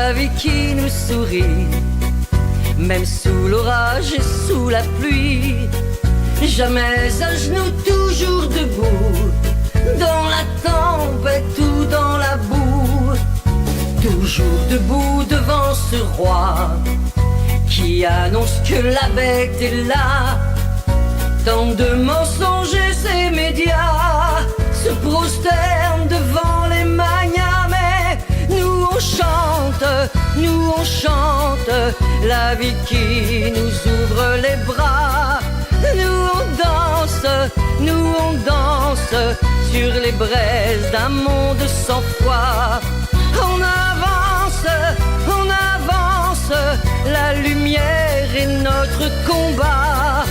la vie qui nous sourit, même sous l'orage et sous la pluie. Jamais à genoux, toujours debout, dans la tempête ou dans la boue. Toujours debout devant ce roi qui annonce que la bête est là. Tant de mensonges et ces médias se prosternent devant les manias, mais nous on chante la vie qui nous ouvre les bras. Nous on danse sur les braises d'un monde sans foi. On avance, la lumière est notre combat.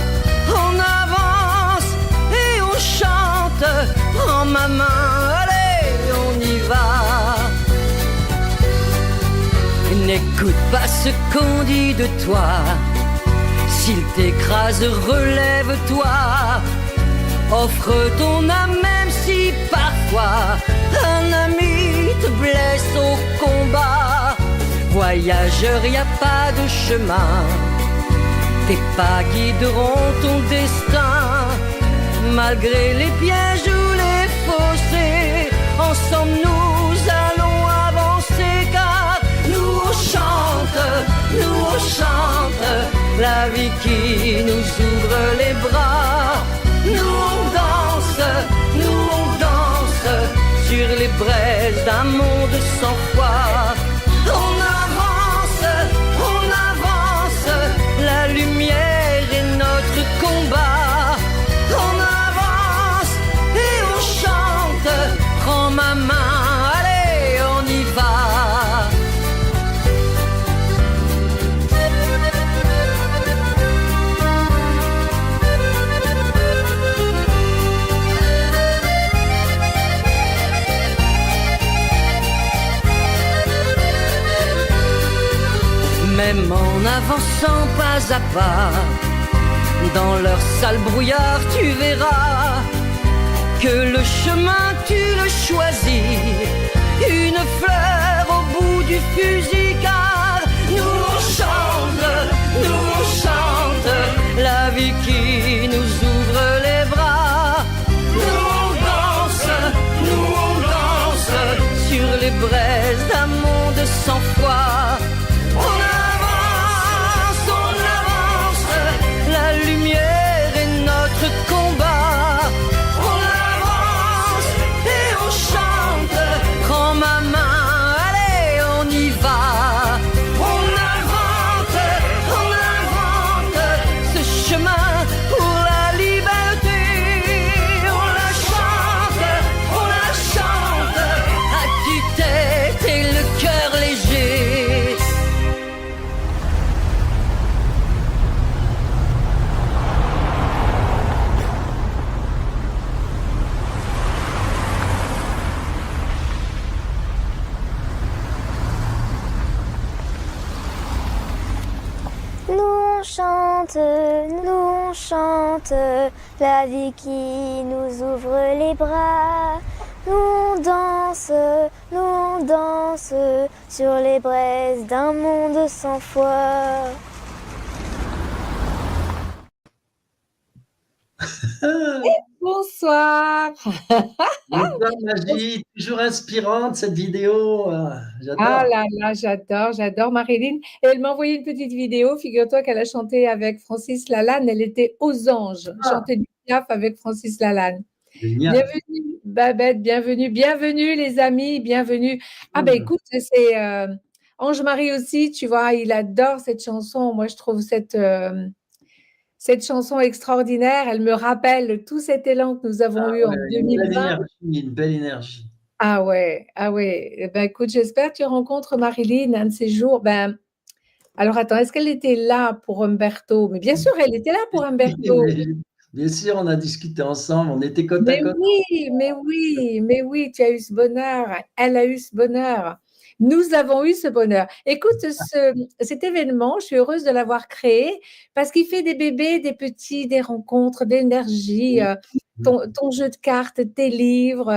On avance et on chante, prends ma main, allez, on y va. N'écoute pas ce qu'on dit de toi, s'il t'écrase, relève-toi. Offre ton âme même si parfois un ami te blesse au combat. Voyageur, y a pas de chemin, tes pas guideront ton destin. Malgré les pièges ou les fossés, ensemble nous allons avancer, car nous on chante la vie qui nous ouvre les bras. Nous on danse sur les braises d'un monde sans foi. On avance, la lumière est notre combat. On avance et on chante, prends ma main, allez, on y va. Même en avançant pas à pas, dans leur sale brouillard tu verras que le chemin tu le choisis, une fleur au bout du fusil, car nous on chante la vie qui nous ouvre les bras. Nous on danse sur les braises d'un monde sans foi. La lumière est notre combat. On avance et on chante, prends ma main, allez, on y va. On invente ce chemin pour la liberté. On la chante à tue-tête et le cœur léger. Nous on chante la vie qui nous ouvre les bras. Nous on danse sur les braises d'un monde sans foi. Bonsoir. Bonsoir Magie, toujours inspirante cette vidéo. J'adore. Ah là là, j'adore Marilyn. Et elle m'a envoyé une petite vidéo. Figure-toi qu'elle a chanté avec Francis Lalanne. Elle était aux anges. Chantait du Piaf avec Francis Lalanne. Génial. Bienvenue Babette, bienvenue les amis, bienvenue. Ah ben écoute, c'est Ange-Marie aussi, tu vois, il adore cette chanson. Moi, je trouve cette chanson extraordinaire. Elle me rappelle tout cet élan que nous avons eu en 2020. Une belle énergie. Ah ouais. Eh ben, écoute, j'espère que tu rencontres Marilyn un de ces jours. Ben, alors attends, est-ce qu'elle était là pour Umberto? Mais bien sûr, elle était là pour Umberto. Bien sûr, on a discuté ensemble, on était côte à côte. Mais oui, tu as eu ce bonheur. Elle a eu ce bonheur. Nous avons eu ce bonheur. Écoute, cet événement, je suis heureuse de l'avoir créé parce qu'il fait des bébés, des petits, des rencontres, d'énergie. ton jeu de cartes, tes livres,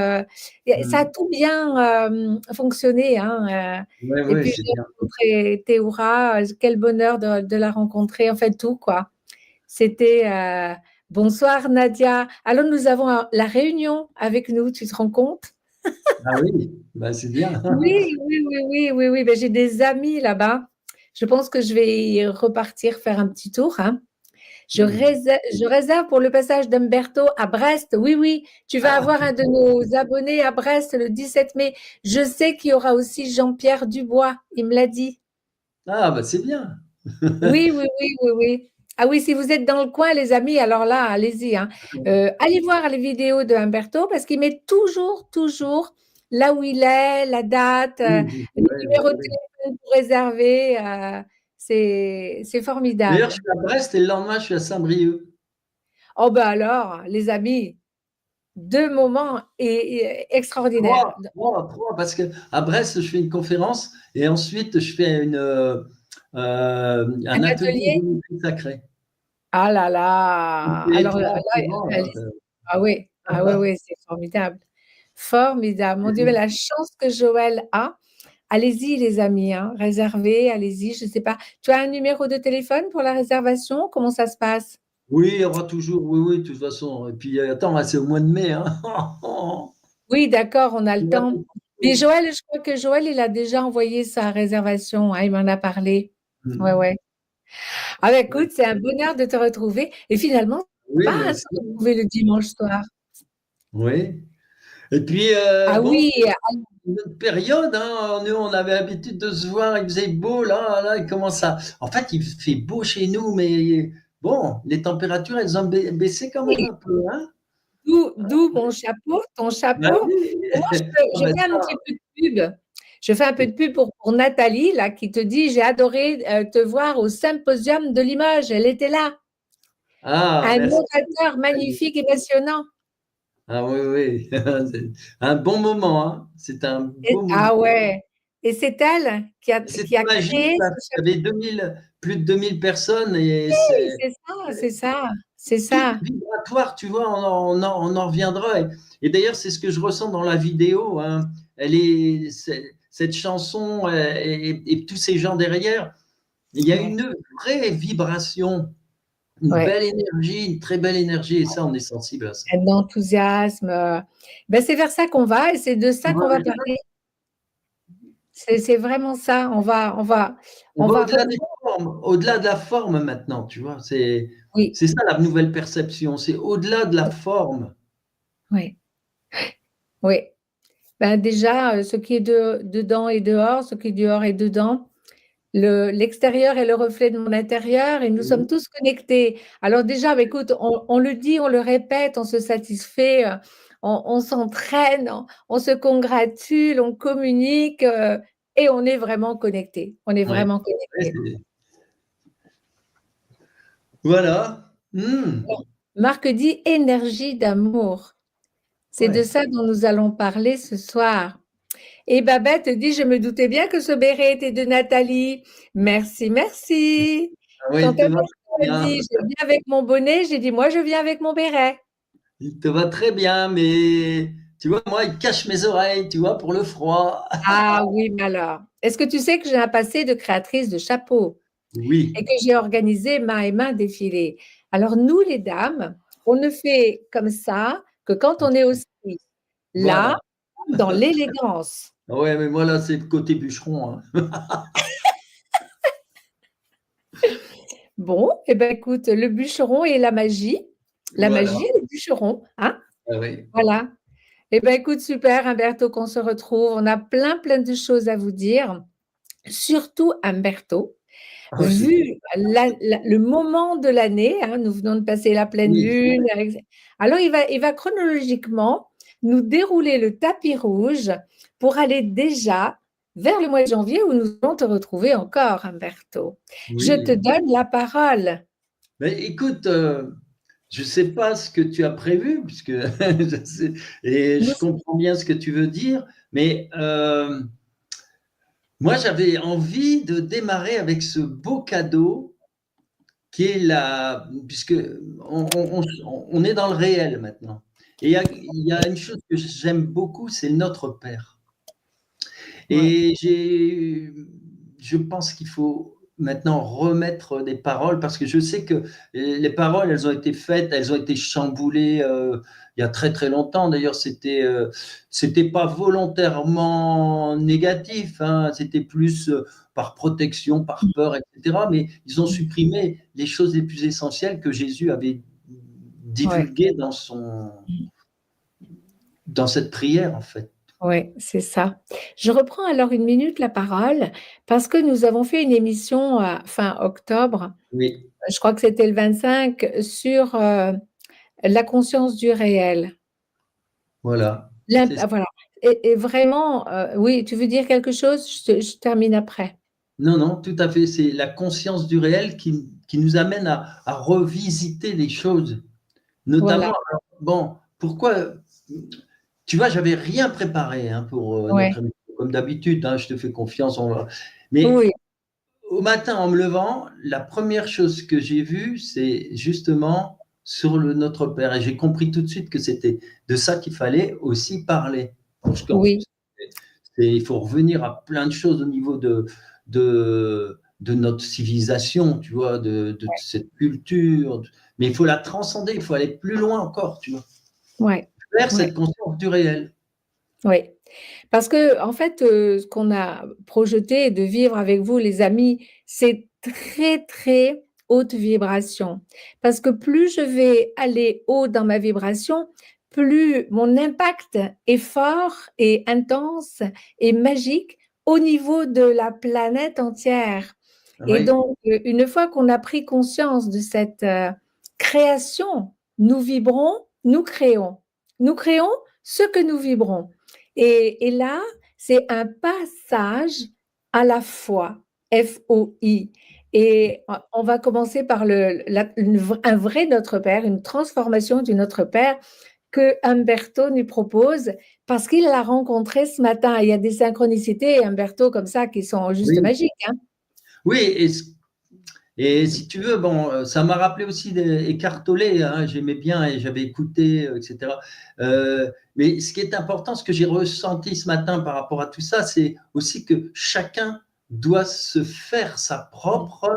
ça a tout bien fonctionné. Hein, Ouais, et ouais, puis, c'est j'ai bien. rencontré Théoura, quel bonheur de la rencontrer, en fait, tout, quoi. C'était bonsoir Nadia. Alors, nous avons la réunion avec nous, tu te rends compte? Ah oui, bah, c'est bien. Oui, oui, oui, oui, oui, oui. Ben, j'ai des amis là-bas. Je pense que je vais y repartir faire un petit tour. Hein. Je réserve pour le passage d'Umberto à Brest. Oui, oui, tu vas Ah, avoir un de nos abonnés à Brest le 17 mai. Je sais qu'il y aura aussi Jean-Pierre Dubois, il me l'a dit. ah, bah, c'est bien. Oui, oui, oui, oui, oui. Ah oui, si vous êtes dans le coin, les amis, alors là, allez-y. Hein. Allez voir les vidéos de Humberto parce qu'il met toujours là où il est, la date, Oui, le ouais, ouais, numéro de ouais. téléphone pour réserver. C'est D'ailleurs, je formidable. suis à Brest et le lendemain, je suis à Saint-Brieuc. Oh ben alors, les amis, deux moments extraordinaires. Trois, parce que à Brest, je fais une conférence et ensuite, je fais Un un atelier de atelier? géométrie sacrée. Ah là Donc, là. c'est Alors trois là, en suivant, là. ah oui, oui, c'est formidable. Formidable. Mon Dieu, mais la chance que Joël a. Allez-y, les amis, hein, réservez, allez-y, je ne sais pas. Tu as un numéro de téléphone pour la réservation? Comment ça se passe? Oui, il y aura toujours, oui, oui, de toute façon. Et puis, attends, c'est au mois de mai, hein. Oui, d'accord, on a le Il va temps. tout Mais chaud. Joël, je crois que Joël, il a déjà envoyé sa réservation, hein, il m'en a parlé. Ouais, Mm. ouais. Ah ben Ouais. écoute, c'est un bonheur de te retrouver. Et finalement, c'est Oui, pas moi à se aussi. retrouver le dimanche soir. Oui. Et puis, Ah bon, oui, une autre période, hein, nous, on avait l'habitude de se voir, il faisait beau, là, il commence à. En fait, il fait beau chez nous, mais bon, les températures, elles ont baissé quand même oui, un peu, hein. d'où mon chapeau, ton Bah chapeau. oui. Et moi, Ah je bah fais un ça, petit peu de pub. Je fais un peu de pub pour Nathalie, là, qui te dit, j'ai adoré te voir au symposium de Limoges. Elle était là. ah, Un merci. orateur magnifique et passionnant. Ah oui, oui, c'est un bon moment, hein. C'est un beau moment. Ah ouais. Et c'est elle qui C'était a magique créé parce ce qu'il y chapeau. avait plus de 2000 personnes et Oui, c'est c'est ça, c'est ça, c'est tout ça. vibratoire, tu vois, on en reviendra. Et d'ailleurs, c'est ce que je ressens dans la vidéo, hein. Cette chanson et tous ces gens derrière, il y a Ouais, une vraie vibration, une ouais. belle énergie, une très belle énergie. Et ça, on est sensible à ça. Un enthousiasme. Ben, c'est vers ça qu'on va et c'est de ça qu'on va Ouais, parler. C'est vraiment ça. on On va va au-delà des revoir. formes, au-delà de la forme maintenant, tu vois. Oui, C'est ça la nouvelle perception, c'est au-delà de la forme. oui, oui. Ben, déjà, ce qui est dedans et dehors, ce qui est dehors et dedans. L'extérieur est le reflet de mon intérieur et nous sommes tous connectés. Alors déjà, bah, écoute, on le dit, on le répète, on se satisfait, on s'entraîne, on se congratule, on communique et on est vraiment connecté. On est Ouais. vraiment Ouais, connecté. voilà. Mmh. Marc dit énergie d'amour. C'est de Ouais. ça dont nous allons parler ce soir. Et Babette dit, je me doutais bien que ce béret était de Nathalie. Merci, merci. Ah ouais, Quand il te va Alberto très a bien. dit, je viens avec mon bonnet, j'ai dit, moi, je viens avec mon béret. Il te va très bien, mais tu vois, moi, il cache mes oreilles, tu vois, pour le froid. Ah oui, mais alors, est-ce que tu sais que j'ai un passé de créatrice de chapeaux Oui, et que j'ai organisé main et main défilé? Alors, nous, les dames, on ne fait comme ça que quand on est aussi là, voilà. dans l'élégance. Ah ouais, mais moi, là, c'est le côté bûcheron, hein. Bon, eh bien, écoute, le bûcheron et la Voilà. magie et le bûcheron, hein? Ah oui. Voilà. Eh bien, écoute, super, Humberto, qu'on se retrouve. On a plein de choses à vous dire. Surtout, Humberto, Ah, j'ai vu le moment de l'année, hein, nous venons de passer la pleine oui. lune. Alors, il va chronologiquement nous dérouler le tapis rouge pour aller déjà vers le mois de janvier où nous allons te retrouver encore, Humberto. Je te Oui. donne la parole. Mais écoute, je sais pas ce que tu as prévu puisque je sais et Nous, je comprends bien ce que tu veux dire, mais moi, j'avais envie de démarrer avec ce beau cadeau qui est la puisque on est dans le réel maintenant. Et il y a une chose que j'aime beaucoup, c'est Notre Père. Ouais. Et je pense qu'il faut maintenant remettre des paroles parce que je sais que les paroles, elles ont été faites, elles ont été chamboulées il y a très très longtemps. D'ailleurs, c'était pas volontairement négatif, hein, c'était plus par protection, par peur, etc. Mais ils ont supprimé les choses les plus essentielles que Jésus avait Ouais. divulguées dans cette prière, en fait. Oui, c'est ça. Je reprends alors une minute la parole parce que nous avons fait une émission fin octobre, Oui, je crois que c'était le 25, sur la conscience du réel. voilà. Voilà. Et vraiment, oui, tu veux dire quelque chose? Je termine après. Non, non, tout à fait. C'est la conscience du réel qui nous amène à revisiter les choses. Voilà, Notamment, alors, bon, pourquoi, tu vois, j'avais rien préparé hein, pour ouais. notre émission, comme d'habitude, hein, je te fais confiance. Mais Oui, au matin, en me levant, la première chose que j'ai vue, c'est justement sur le Notre Père. Et j'ai compris tout de suite que c'était de ça qu'il fallait aussi parler. Parce qu'en oui, plus, il faut revenir à plein de choses au niveau de notre civilisation, tu vois, de cette culture. Mais il faut la transcender, il faut aller plus loin encore, tu vois, ouais, vers ouais, cette conscience du réel. ouais. Parce que en fait, ce qu'on a projeté de vivre avec vous, les amis, c'est très, très haute vibration. Parce que plus je vais aller haut dans ma vibration, plus mon impact est fort et intense et magique au niveau de la planète entière. Et Oui, donc, une fois qu'on a pris conscience de cette création, nous vibrons, nous créons. Nous créons ce que nous vibrons. Et là, c'est un passage à la foi, F-O-I. Et on va commencer par un vrai Notre Père, une transformation du Notre Père que Umberto nous propose parce qu'il l'a rencontré ce matin. Il y a des synchronicités, Umberto, comme ça, qui sont juste oui, magiques, hein. oui. Et si tu veux, bon, ça m'a rappelé aussi Eckhart Tolle, hein, j'aimais bien et j'avais écouté, etc. Mais ce qui est important, ce que j'ai ressenti ce matin par rapport à tout ça, c'est aussi que chacun doit se faire sa propre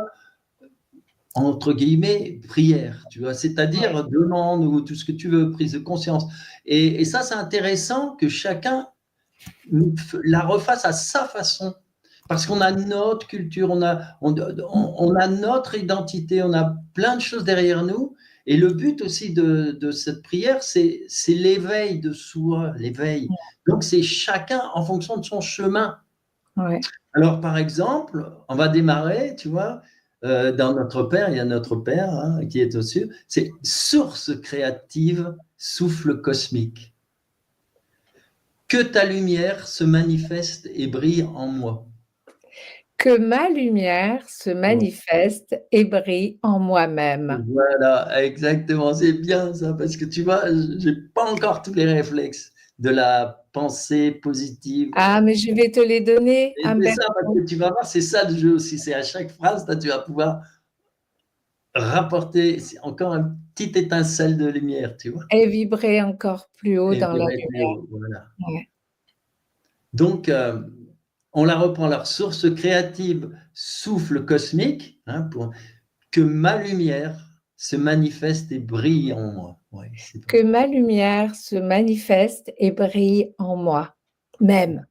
entre guillemets, prière, tu vois, Ouais, c'est-à-dire demande ou tout ce que tu veux, prise de conscience. Et ça, c'est intéressant que chacun la refasse à sa façon. Parce qu'on a notre culture, on a notre identité, on a plein de choses derrière nous. Et le but aussi de cette prière, c'est l'éveil de soi, l'éveil. Donc, c'est chacun en fonction de son chemin. ouais. Alors, par exemple, on va démarrer, tu vois, dans Notre Père, il y a Notre Père hein, qui est au-dessus, c'est source créative, souffle cosmique. Que ta lumière se manifeste et brille en moi. Que ma lumière se manifeste et brille en moi-même. Voilà, exactement, c'est bien ça, parce que tu vois, j'ai pas encore tous les réflexes de la pensée positive. Ah, mais je vais te les donner, Et c'est ça, parce Umberto. que tu vas voir, c'est ça le jeu aussi, c'est à chaque phrase, tu vas pouvoir rapporter encore une petite étincelle de lumière, tu vois. Et vibrer encore plus haut Et dans la vibrer plus lumière. haut, voilà. Ouais. Donc, on la reprend, leur source créative, souffle cosmique, hein, pour que ma lumière se manifeste et brille en moi. Ouais, c'est vrai. Que ma lumière se manifeste et brille en moi, même.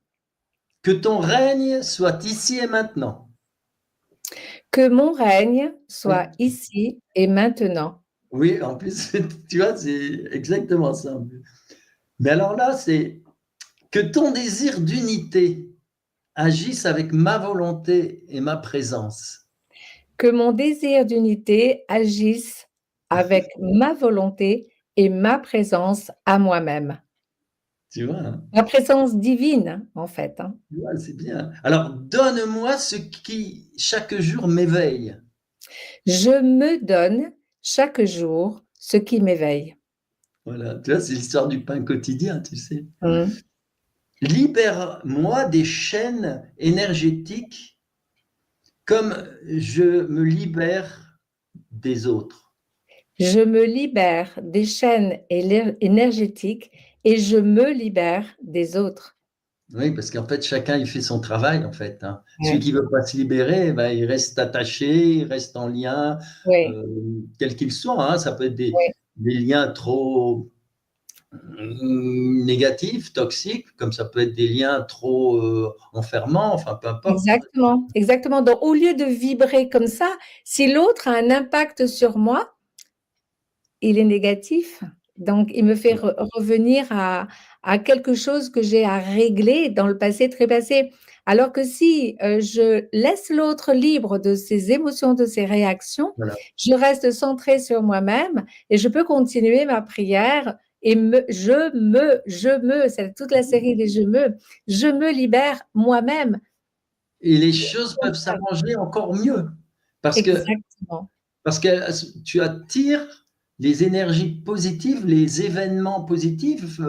Que ton règne soit ici et maintenant. Que mon règne Oui, soit ici et maintenant. oui, en plus, tu vois, c'est exactement ça. Mais alors là, c'est que ton désir d'unité agisse avec ma volonté et ma présence. Que mon désir d'unité agisse avec ma volonté et ma présence à moi-même. Tu vois, hein? La présence divine, en fait, hein. Tu vois, c'est bien. Alors, donne-moi ce qui, chaque jour, m'éveille. Je me donne chaque jour ce qui m'éveille. Voilà, tu vois, c'est l'histoire du pain quotidien, tu sais. Mmh. Libère-moi des chaînes énergétiques comme je me libère des autres. Je me libère des chaînes énergétiques et je me libère des autres. Oui, parce qu'en fait, chacun, il fait son travail, en fait, hein. Celui Ouais. qui veut pas se libérer, ben, il reste attaché, il reste en lien, Ouais, heu, quel qu'il soit, hein. Ça peut être ouais. des liens trop, négatifs, toxiques, comme ça peut être des liens trop, enfermants, enfin, peu importe, hein. Exactement, exactement. Donc, au lieu de vibrer comme ça, si l'autre a un impact sur moi, il est négatif. Donc, il me fait revenir à quelque chose que j'ai à régler dans le passé très passé. Alors que si je laisse l'autre libre de ses émotions, de ses réactions, Voilà. je reste centrée sur moi-même et je peux continuer ma prière et c'est toute la série des je me libère moi-même. Et les choses peuvent s'arranger encore mieux parce que Exactement. Parce que tu attires les énergies positives, les événements positifs,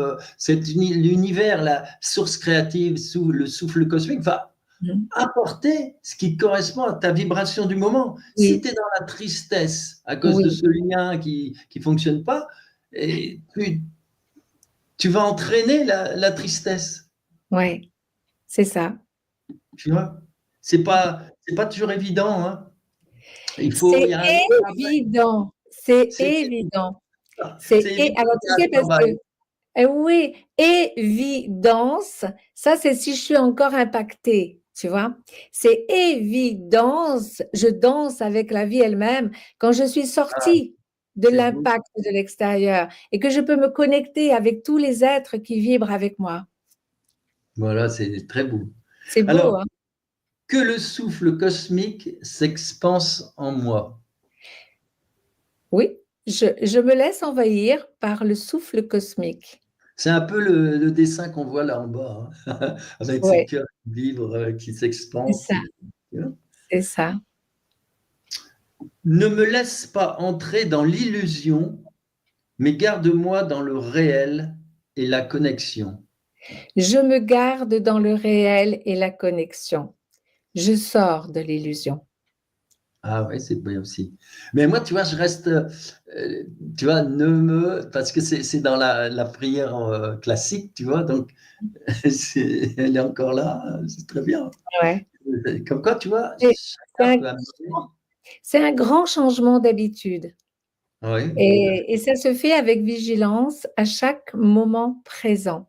l'univers, la source créative, le souffle cosmique va Mmh. apporter ce qui correspond à ta vibration du moment. Si Oui, tu es dans la tristesse à cause de oui, ce lien qui fonctionne pas, et tu vas entraîner la tristesse, ouais, c'est ça. tu vois? C'est pas toujours évident, hein. Il C'est y a un gros travail, évident, c'est c'est évident. c'est évident Alors qu'il y tu a un sais parce travail. que oui, évidence, ça c'est si je suis encore impactée, tu vois? C'est évidence, je danse avec la vie elle-même quand je suis Ah, sortie de c'est beau. l'impact de l'extérieur et que je peux me connecter avec tous les êtres qui vibrent avec moi. Voilà, c'est très beau. C'est beau, Alors, hein? que le souffle cosmique s'expanse en moi. Oui, je me laisse envahir par le souffle cosmique. C'est un peu le dessin qu'on voit là en bas, hein, avec ce Ouais, cœur qui vibre, qui c'est s'expanse. ça, c'est ça. Ne me laisse pas entrer dans l'illusion, mais garde-moi dans le réel et la connexion. Je me garde dans le réel et la connexion. Je sors de l'illusion. Ah ouais, c'est bien aussi. Mais moi, tu vois, je reste, tu vois, parce que c'est dans la prière classique, tu vois, donc elle est encore là, c'est très bien. Ouais. Comme quoi, tu vois, C'est c'est chacun un peut amener. c'est un grand changement d'habitude Oui, et ça se fait avec vigilance à chaque moment présent.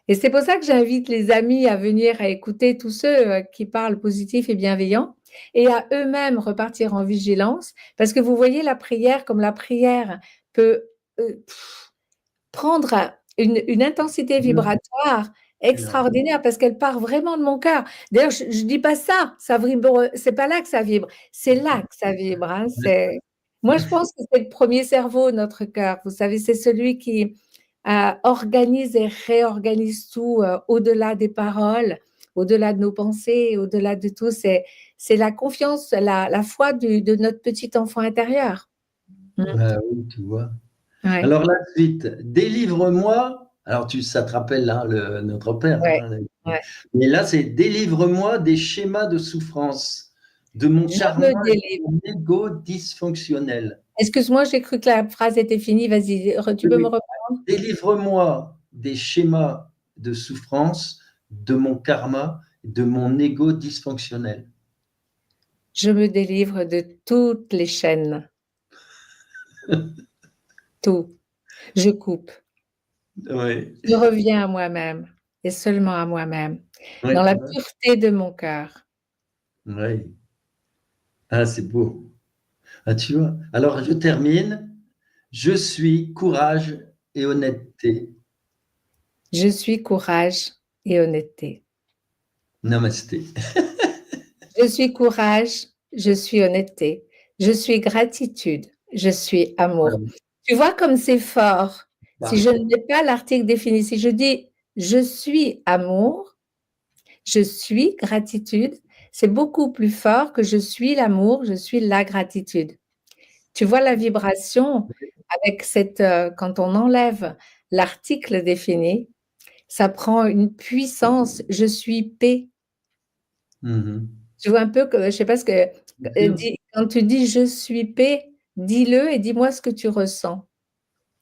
Et c'est pour ça que j'invite les amis à venir à écouter tous ceux, qui parlent positif et bienveillant et à eux-mêmes repartir en vigilance parce que vous voyez la prière comme la prière peut, heu, prendre une intensité vibratoire ouais. extraordinaire parce qu'elle part vraiment de mon cœur. D'ailleurs, je dis pas ça, ça vibre, c'est pas là que ça vibre, c'est là que ça vibre, hein, c'est moi, je pense que c'est le premier cerveau, notre cœur. Vous savez, c'est celui qui, organise et réorganise tout, au-delà des paroles, au-delà de nos pensées, au-delà de tout. C'est la confiance, la foi de notre petit enfant intérieur. Mmh. Bah oui, tu vois. Ouais, Alors la suite, délivre-moi. Alors ça te rappelle hein, notre père, ouais, hein, ouais. mais là c'est délivre-moi des schémas de souffrance, de mon Je karma me et de délivre. mon ego dysfonctionnel. Excuse-moi, j'ai cru que la phrase était finie. Vas-y, tu Oui, peux me oui. reprendre? Délivre-moi des schémas de souffrance, de mon karma, de mon ego dysfonctionnel. Je me délivre de toutes les chaînes, tout. Je coupe. Oui, Je reviens à moi-même et seulement à moi-même, ouais, dans tu la vois? pureté de mon cœur. Oui. Ah, c'est beau. Ah, tu vois? Alors je termine. Je suis courage et honnêteté. Je suis courage et honnêteté. Namasté. Je suis courage, je suis honnêteté. Je suis gratitude, je suis amour. Voilà, Tu vois comme c'est fort. Si je ne parfait. mets pas l'article défini, si je dis: «Je suis amour», je suis gratitude, c'est beaucoup plus fort que je suis l'amour, je suis la gratitude. Tu vois la vibration avec cette, quand on enlève l'article défini, ça prend une puissance. Je suis paix. Mmh. Tu vois un peu que je sais pas ce que, Bien sûr. dit quand tu dis: «Je suis paix», Dis-le et dis-moi ce que tu ressens.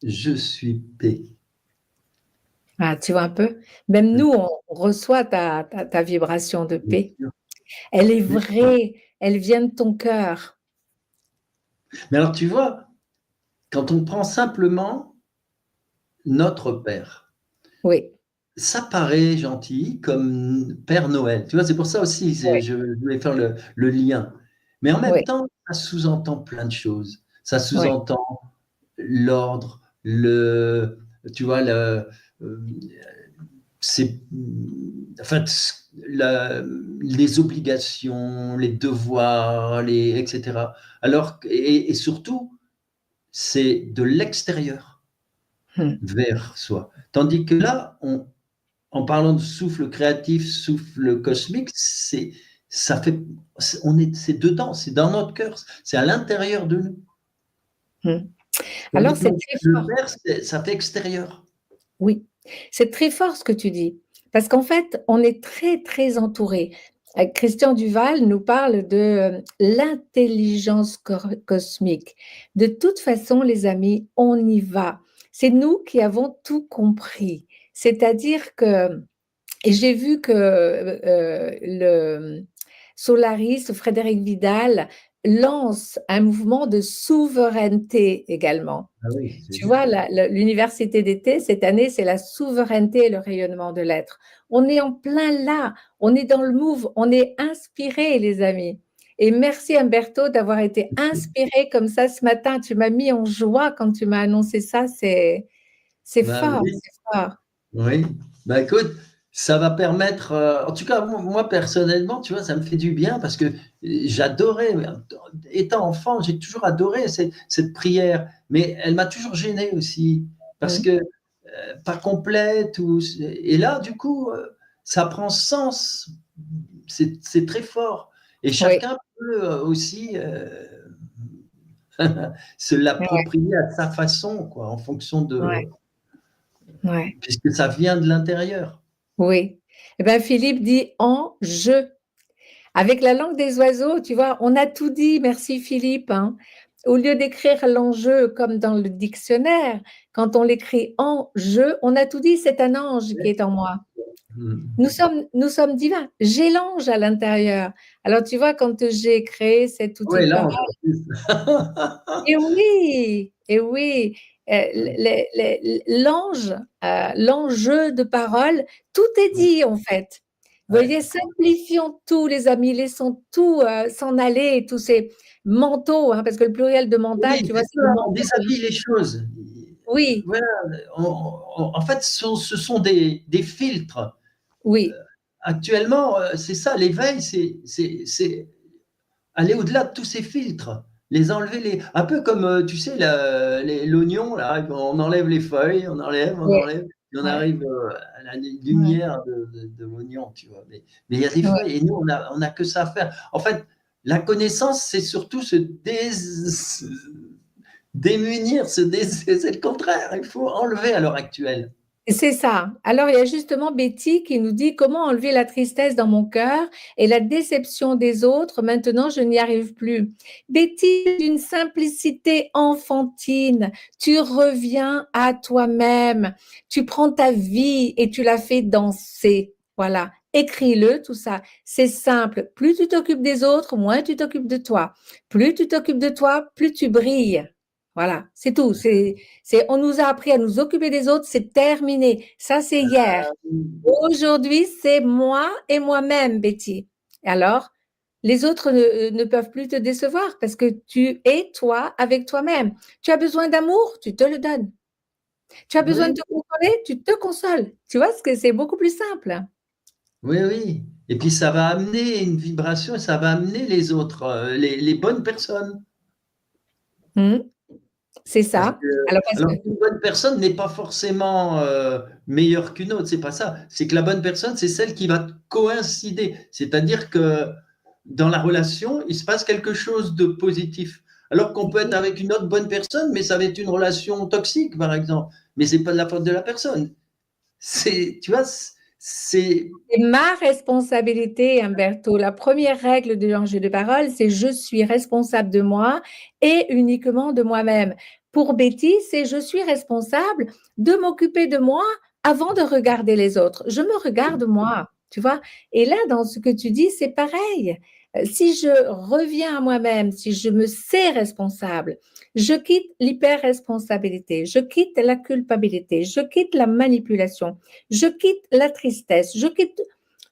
Je suis paix. Ah, tu vois un peu? Même nous, on reçoit ta vibration de Bien paix. sûr. Elle est vraie, elle vient de ton cœur. Mais alors, tu vois, quand on prend simplement notre Père, Oui, ça paraît gentil comme Père Noël. Tu vois, c'est pour ça aussi, oui, je voulais faire le lien. Mais en même oui, temps, ça sous-entend plein de choses. Ça oui, sous-entend l'ordre, tu vois, euh, c'est, enfin, les obligations, les devoirs, etc. Alors, et surtout, c'est de l'extérieur hmm, vers soi. Tandis que là, en parlant de souffle créatif, souffle cosmique, ça fait, c'est dedans, c'est dans notre cœur, c'est à l'intérieur de nous. hmm. Alors, Tandis que c'est très le fort. verre, ça fait extérieur. Oui, c'est très fort ce que tu dis. Parce qu'en fait, on est très, très entouré. Christian Duval nous parle de l'intelligence cosmique. De toute façon, les amis, on y va. C'est nous qui avons tout compris. C'est-à-dire que et j'ai vu que le Solaris, Frédéric Vidal, lance un mouvement de souveraineté également. Ah oui, c'est Tu bien. vois, l'université d'été, cette année, c'est la souveraineté et le rayonnement de l'être. On est en plein là, on est dans le move, on est inspiré, les amis. Et merci Humberto d'avoir été inspiré comme ça ce matin. Tu m'as mis en joie quand tu m'as annoncé ça. C'est Bah fort, oui, c'est fort. oui. Bah écoute, ça va permettre, en tout cas, moi, personnellement, tu vois, ça me fait du bien parce que j'adorais, étant enfant, j'ai toujours adoré cette prière, mais elle m'a toujours gêné aussi parce Mm. que pas complète. Et là, du coup, ça prend sens, c'est très fort. Et Oui, chacun peut aussi se ouais, l'approprier à sa façon, quoi, en fonction ouais, de, ouais. puisque ça vient de l'intérieur. Oui. Eh bien, Philippe dit en jeu. Avec la langue des oiseaux, tu vois, on a tout dit. Merci Philippe, hein. Au lieu d'écrire l'enjeu comme dans le dictionnaire, quand on l'écrit en jeu, on a tout dit. C'est un ange qui est en moi. Mm. Nous sommes divins. J'ai l'ange à l'intérieur. Alors, tu vois, quand j'ai créé cet outil Ouais, de là, parole, en plus. et oui, l'ange, l'enjeu de parole, tout est dit en fait. Vous Ouais. voyez, simplifions tout, les amis, laissons tout s'en aller, tous ces manteaux, hein, parce que le pluriel de mental, Oui, tu vois, c'est c'est ça, le on manteau. déshabille les choses. Oui, Voilà, en fait, ce sont des filtres. oui, Actuellement, c'est ça, l'éveil, c'est aller au-delà de tous ces filtres, les enlever, un peu comme, tu sais, l'oignon, là, on enlève les feuilles, on oui, enlève, et on ouais, arrive à la ouais, lumière de l'oignon, tu vois. Mais il y a des ouais. feuilles, et nous, on a que ça à faire. En fait, la connaissance, c'est surtout démunir, c'est le contraire, il faut enlever à l'heure actuelle. C'est ça. Alors, il y a justement Betty qui nous dit comment enlever la tristesse dans mon cœur et la déception des autres. Maintenant, je n'y arrive plus. Betty, d'une simplicité enfantine, tu reviens à toi-même. Tu prends ta vie et tu la fais danser. Voilà. Écris-le, tout ça. C'est simple. Plus tu t'occupes des autres, moins tu t'occupes de toi. Plus tu t'occupes de toi, plus tu brilles. Voilà, c'est tout. On nous a appris à nous occuper des autres, c'est terminé. Ça, c'est hier. Aujourd'hui, c'est moi et moi-même, Betty. Et alors, les autres ne peuvent plus te décevoir parce que tu es toi avec toi-même. Tu as besoin d'amour, tu te le donnes. Tu as besoin de Oui, te consoler, tu te consoles. Tu vois, ce que c'est beaucoup plus simple. oui, oui. Et puis ça va amener une vibration et ça va amener les autres, les bonnes personnes. Hmm, c'est Parce ça. que, Parce que alors qu'une bonne personne n'est pas forcément meilleure qu'une autre, c'est pas ça. C'est que la bonne personne, c'est celle qui va coïncider. C'est-à-dire que dans la relation, il se passe quelque chose de positif. Alors qu'on peut être avec une autre bonne personne, mais ça va être une relation toxique, par exemple. Mais c'est pas de la faute de la personne. Tu vois, c'est C'est ma responsabilité, Humberto. La première règle de l'enjeu de parole, c'est je suis responsable de moi et uniquement de moi-même. Pour Betty, c'est je suis responsable de m'occuper de moi avant de regarder les autres. Je me regarde moi, tu vois. Et là, dans ce que tu dis, c'est pareil. Si je reviens à moi-même, si je me sais responsable, je quitte l'hyper-responsabilité, je quitte la culpabilité, je quitte la manipulation, je quitte la tristesse, je quitte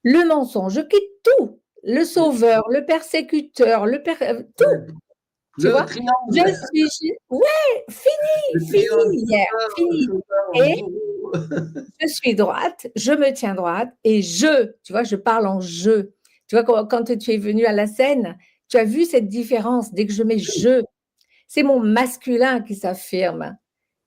le mensonge, je quitte tout. Le sauveur, le persécuteur, tout, tu le vois. Je triangle, suis, ouais, le triangle, fini hier, le fini. sauveur, le Et bourreau. je suis droite, je me tiens droite et tu vois, je parle en je. Tu vois, quand tu es venu à la scène, tu as vu cette différence. Dès que je mets je, c'est mon masculin qui s'affirme.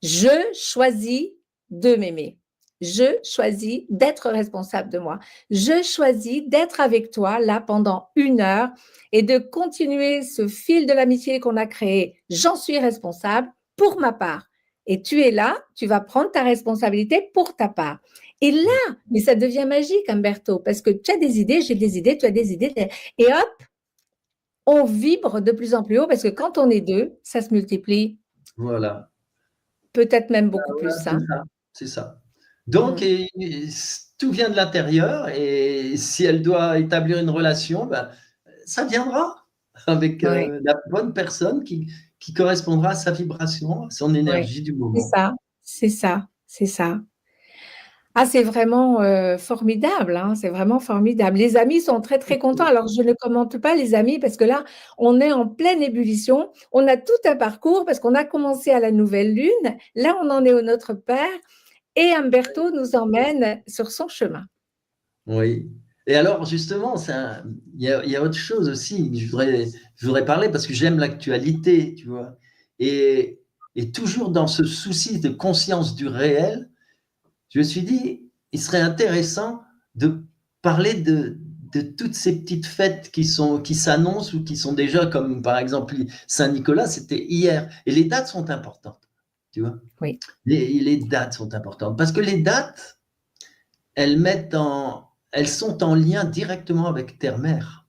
Je choisis de m'aimer. Je choisis d'être responsable de moi. Je choisis d'être avec toi là pendant 1 heure et de continuer ce fil de l'amitié qu'on a créé. J'en suis responsable pour ma part. Et tu es là, tu vas prendre ta responsabilité pour ta part. Et là, mais ça devient magique, Humberto, parce que tu as des idées, j'ai des idées, tu as des idées. Et hop, on vibre de plus en plus haut parce que quand on est deux, ça se multiplie, Voilà. peut-être même beaucoup plus. C'est Hein. ça, c'est ça. Donc, Mm. tout vient de l'intérieur et si elle doit établir une relation, ben, ça viendra avec Ouais, la bonne personne qui correspondra à sa vibration, à son ouais. énergie du C'est moment. ça, c'est ça, c'est ça. Ah, c'est vraiment formidable, hein, c'est vraiment formidable. Les amis sont très, très contents. Alors, je ne commente pas les amis parce que là, on est en pleine ébullition. On a tout un parcours parce qu'on a commencé à la nouvelle lune. Là, on en est au Notre Père et Humberto nous emmène sur son chemin. Oui. Et alors, justement, il y a autre chose aussi que je voudrais parler parce que j'aime l'actualité, tu vois. Et, et toujours dans ce souci de conscience du réel, je me suis dit, il serait intéressant de parler de toutes ces petites fêtes qui s'annoncent ou qui sont déjà, comme par exemple Saint-Nicolas, c'était hier. Et les dates sont importantes, tu vois. Oui. Les dates sont importantes parce que les dates, elles sont en lien directement avec Terre-Mère.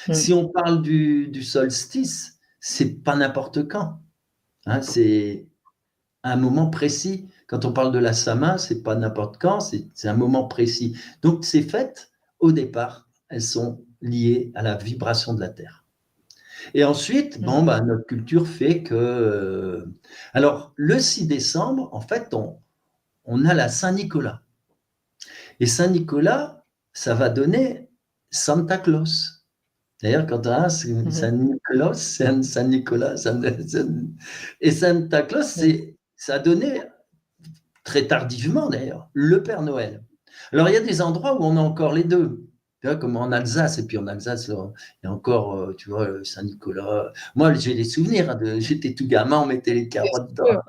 Mm. Si on parle du solstice, c'est pas n'importe quand. Hein, c'est un moment précis. Quand on parle de la Sama, c'est pas n'importe quand, c'est un moment précis. Donc ces fêtes, au départ, elles sont liées à la vibration de la Terre. Et ensuite, Mm. bon, bah, notre culture fait que... alors, le 6 décembre, en fait, on a la Saint-Nicolas. Et Saint-Nicolas, ça va donner Santa Claus. D'ailleurs, quand on a Saint-Nicolas, Saint-Nicolas, et Santa Claus, ça a donné très tardivement d'ailleurs, le Père Noël. Alors, il y a des endroits où on a encore les deux, tu vois, comme en Alsace, et puis en Alsace, il y a encore, tu vois, Saint-Nicolas. Moi, j'ai des souvenirs, j'étais tout gamin, on mettait les carottes Bien dedans. sûr.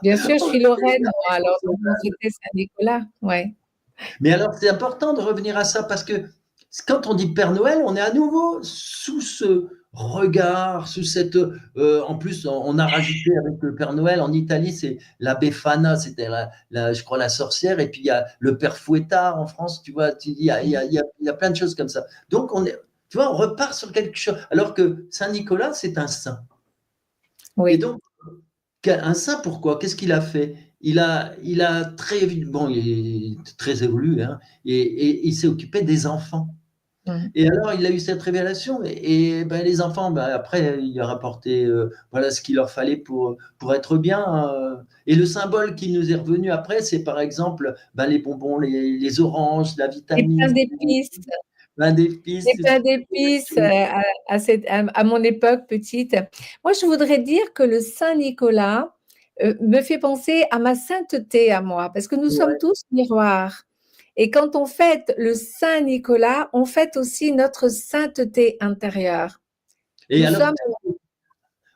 Bien sûr, je suis Lorraine, moi, alors nous, c'était Saint-Nicolas, ouais. Mais alors, c'est important de revenir à ça parce que quand on dit Père Noël, on est à nouveau sous ce regard, sous cette. En plus, on a rajouté avec le Père Noël en Italie, c'est la Befana, c'était je crois la sorcière, et puis il y a le Père Fouettard en France, tu vois, il y a plein de choses comme ça. Donc tu vois, on repart sur quelque chose. Alors que Saint Nicolas, c'est un saint. Oui. Et donc, un saint, pourquoi? Qu'est-ce qu'il a fait? Il a très vite, bon, il est très évolué, hein, et il s'est occupé des enfants. Et alors, il a eu cette révélation, et ben, les enfants, ben, après, il a rapporté voilà, ce qu'il leur fallait pour être bien. Et le symbole qui nous est revenu après, c'est par exemple ben, les bonbons, les oranges, la Et plein vitamine, d'épices. plein d'épices. Et plein d'épices à mon époque petite. Moi, je voudrais dire que le Saint-Nicolas me fait penser à ma sainteté à moi, parce que nous sommes Ouais. tous miroirs. Et quand on fête le Saint-Nicolas, on fête aussi notre sainteté intérieure. Et Nous alors, sommes, nous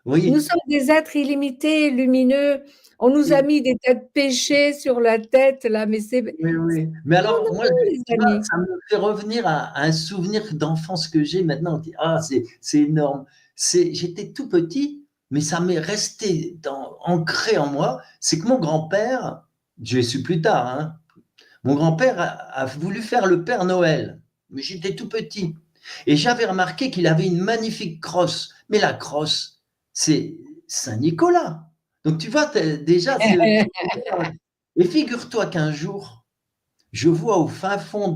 oui, sommes des êtres illimités, lumineux. On nous a mis des tas de péchés sur la tête, là, mais c'est... oui, oui. Mais Non, alors, non, moi, non, les tu vois, amis. ça me fait revenir à un souvenir d'enfance que j'ai maintenant. On dit, ah, c'est énorme. J'étais tout petit, mais ça m'est resté ancré en moi. C'est que mon grand-père, je l'ai su plus tard, hein, Mon grand-père a voulu faire le Père Noël, mais j'étais tout petit. Et j'avais remarqué qu'il avait une magnifique crosse. Mais la crosse, c'est Saint-Nicolas. Donc tu vois, déjà, c'est le truc. Et figure-toi qu'un jour, je vois au fin fond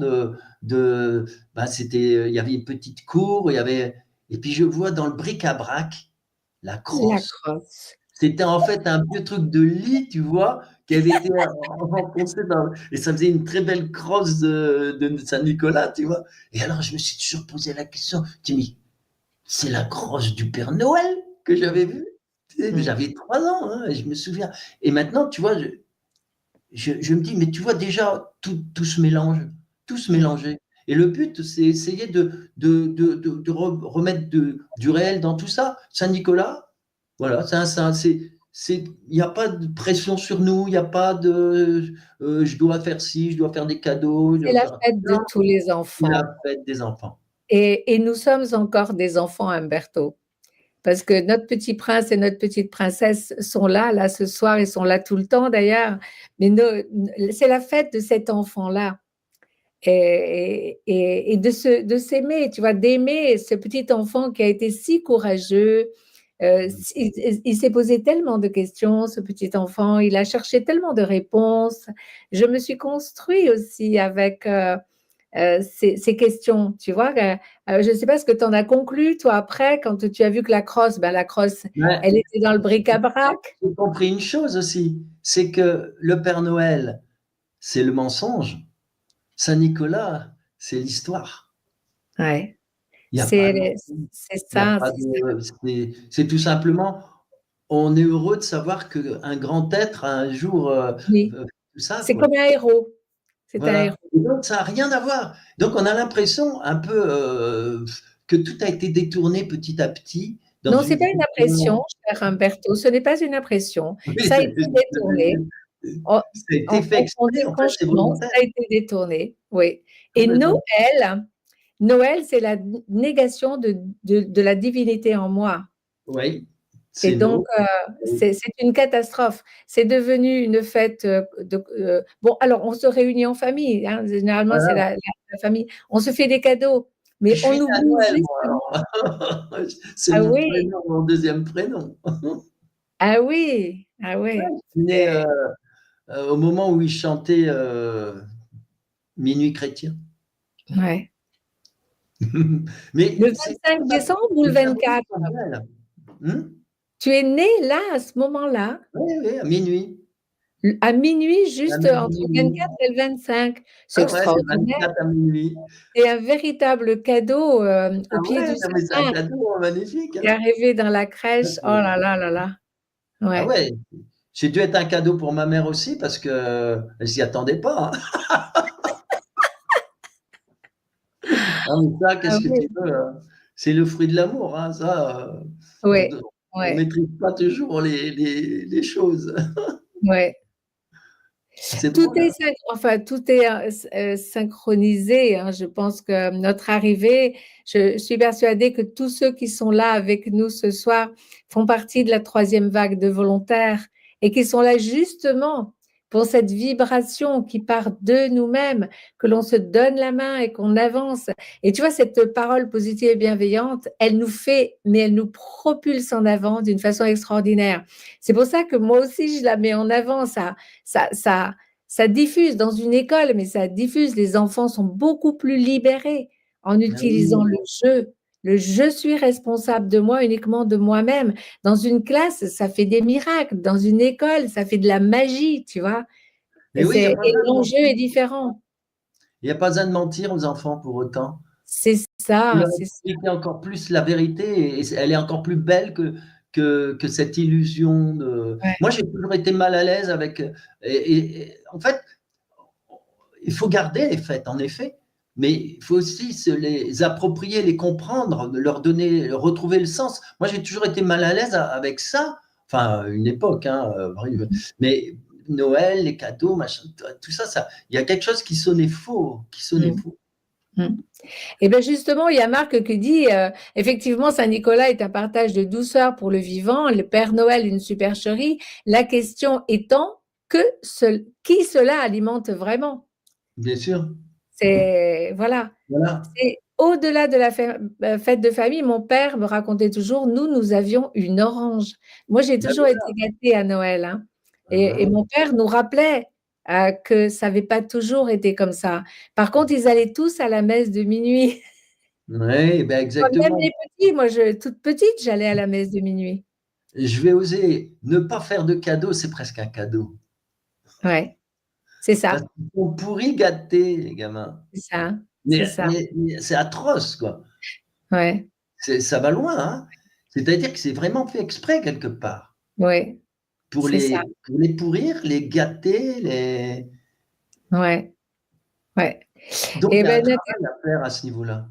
il y avait une petite cour, et puis je vois dans le bric-à-brac la La crosse. crosse. C'était en fait un vieux truc de lit, tu vois, qui avait été enfoncé et ça faisait une très belle crosse de Saint-Nicolas, tu vois. Et alors, je me suis toujours posé la question, je me dis, mais c'est la crosse du Père Noël que j'avais vue. J'avais 3 ans, hein, et je me souviens. Et maintenant, tu vois, je me dis, mais tu vois déjà, tout se mélange, tout se mélangeait. Et le but, c'est essayer de remettre du réel dans tout ça. Saint-Nicolas, voilà, c'est un saint. Il n'y a pas de pression sur nous, il n'y a pas de je dois faire ci, je dois faire des cadeaux, je C'est dois la faire. fête de Non, tous les c'est enfants. la fête des enfants. Et nous sommes encore des enfants, Humberto. Parce que notre petit prince et notre petite princesse sont là ce soir, ils sont là tout le temps d'ailleurs. Mais c'est la fête de cet enfant-là. Et de s'aimer, tu vois, d'aimer ce petit enfant qui a été si courageux. Il s'est posé tellement de questions, ce petit enfant. Il a cherché tellement de réponses. Je me suis construit aussi avec ces questions, tu vois. Je ne sais pas ce que tu en as conclu, toi, après, quand tu as vu que la crosse, Ouais. elle était dans le bric-à-brac. J'ai compris une chose aussi, c'est que le Père Noël, c'est le mensonge. Saint-Nicolas, c'est l'histoire. Ouais, Il n'y a pas de, c'est il y a ça, pas c'est ça. de, c'est tout simplement, on est heureux de savoir qu'un grand être a un jour Oui, tout ça, c'est quoi. comme un héros. C'est un Voilà. héros. Et donc, ça n'a rien à voir. Donc, on a l'impression un peu que tout a été détourné petit à petit dans Non, ce n'est une pas une impression, vision. cher Humberto, ce n'est pas une impression. Oui, Ça a été détourné. Oh, ça a été fait on exprès, dit en fait, c'est franchement, volontaire. ça a été détourné, oui. Et Complètement. Noël, c'est la négation de la divinité en moi. Oui, Et c'est donc, nous. c'est une catastrophe. C'est devenu une fête bon, alors, on se réunit en famille, hein, généralement, c'est Voilà. la famille. On se fait des cadeaux, Puis mais je on suis né à oublie Noël, moi, justement. alors. C'est Ah mon oui, prénom, mon deuxième prénom. ah oui, ah Ouais, oui. je suis né au moment où ils chantaient Minuit chrétien. Ouais. Mais Le c'est 25 décembre ou le les symboliques 24? sont belles. Tu es né là, à ce moment-là, Oui, oui, à minuit. à minuit, À juste entre le minuit. 24 et le 25. C'est Ah ouais, c'est extraordinaire. 24 à minuit. C'est un véritable cadeau Ah au pied ouais, du non, mais c'est un sapin. cadeau magnifique. Qui est Hein. arrivé dans la crèche. Oh là là là là. Ah Ouais. ouais, j'ai dû être un cadeau pour ma mère aussi parce que elle s'y attendait pas. Hein. Ah, mais ça, Ah qu'est-ce que oui. tu veux? C'est le fruit de l'amour, hein, ça. On Ouais. ne Ouais. maîtrise pas toujours les choses. Ouais. C'est Tout drôle. est, Hein. enfin, tout est synchronisé. Hein. Je pense que notre arrivée, je suis persuadée que tous ceux qui sont là avec nous ce soir font partie de la troisième vague de volontaires et qui sont là justement pour cette vibration qui part de nous-mêmes, que l'on se donne la main et qu'on avance. Et tu vois, cette parole positive et bienveillante, elle nous fait, mais elle nous propulse en avant d'une façon extraordinaire. C'est pour ça que moi aussi, je la mets en avant, ça diffuse dans une école, mais ça diffuse. Les enfants sont beaucoup plus libérés en Ah oui. utilisant le jeu. Le je suis responsable de moi, uniquement de moi-même. Dans une classe, ça fait des miracles. Dans une école, ça fait de la magie, tu vois. Mais oui, Et l'enjeu est différent. il y a pas besoin de mentir aux enfants pour autant. C'est Faut ça, leur c'est ça. expliquer encore plus la vérité et elle est encore plus belle que cette illusion de. Ouais. Moi, j'ai toujours été mal à l'aise avec. Et en fait, il faut garder les fêtes, en effet, mais il faut aussi se les approprier, les comprendre, leur donner, retrouver le sens. Moi, j'ai toujours été mal à l'aise avec ça. Enfin, une époque, hein, mais Noël, les cadeaux, machin, tout ça, il y a quelque chose qui sonnait faux, qui sonnait Mm. faux. Mm. Et bien justement, il y a Marc qui dit, effectivement, Saint-Nicolas est un partage de douceur pour le vivant, le Père Noël une supercherie. La question étant, qui cela alimente vraiment? bien sûr. C'est voilà, Voilà. c'est au-delà de la fête de famille, mon père me racontait toujours, nous avions une orange. Moi, j'ai Ben toujours voilà. été gâtée à Noël, hein, et Hein. mon père nous rappelait, que ça avait pas toujours été comme ça. Par contre, ils allaient tous à la messe de minuit. Ouais, ben Même exactement. les petits, moi, toute petite, j'allais à la messe de minuit. Je vais oser ne pas faire de cadeau, c'est presque un cadeau. Ouais, c'est Parce ça, qu'ils sont pourris gâtés, les gamins. c'est ça, c'est Mais ça. mais c'est atroce, quoi. Ouais, Ça va loin, hein. C'est-à-dire que c'est vraiment fait exprès quelque part, ouais, c'est ça. pour les pourrir, les gâter, les Ouais, ouais, donc et il y a un ben travail à faire à ce niveau-là.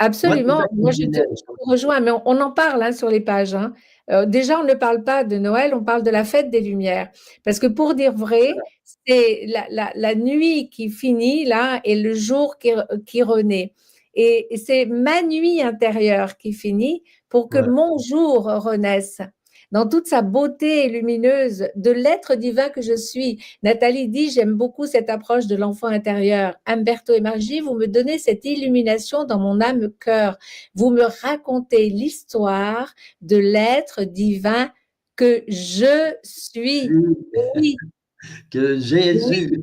Moi, c'est ça absolument. qui Moi, me vénère. je te rejoins, mais on en parle, hein, sur les pages, hein. Déjà, on ne parle pas de Noël, on parle de la fête des Lumières. Parce que pour dire vrai, c'est la nuit qui finit là et le jour qui renaît. Et c'est ma nuit intérieure qui finit pour que Ouais. mon jour renaisse dans toute sa beauté lumineuse de l'être divin que je suis. Nathalie dit, j'aime beaucoup cette approche de l'enfant intérieur. Umberto et Margie, vous me donnez cette illumination dans mon âme-cœur. Vous me racontez l'histoire de l'être divin que je suis. Oui, Que oui, Jésus.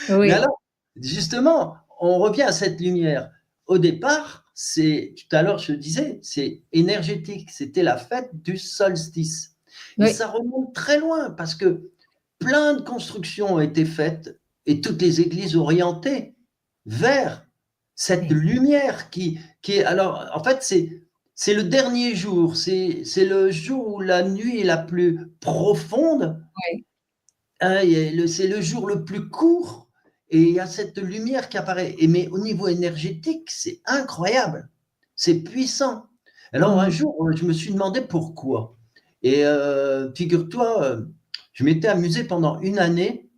Mais oui, alors, justement, on revient à cette lumière. Au départ, c'est tout à l'heure je disais, c'est énergétique. C'était la fête du solstice. Et oui, ça remonte très loin parce que plein de constructions ont été faites et toutes les églises orientées vers cette oui, lumière qui est. Alors, en fait, c'est le dernier jour, c'est le jour où la nuit est la plus profonde, oui. hein, c'est le jour le plus court et il y a cette lumière qui apparaît. Mais au niveau énergétique, c'est incroyable, c'est puissant. Alors un Mm. jour, je me suis demandé pourquoi. Et figure-toi, je m'étais amusé pendant une année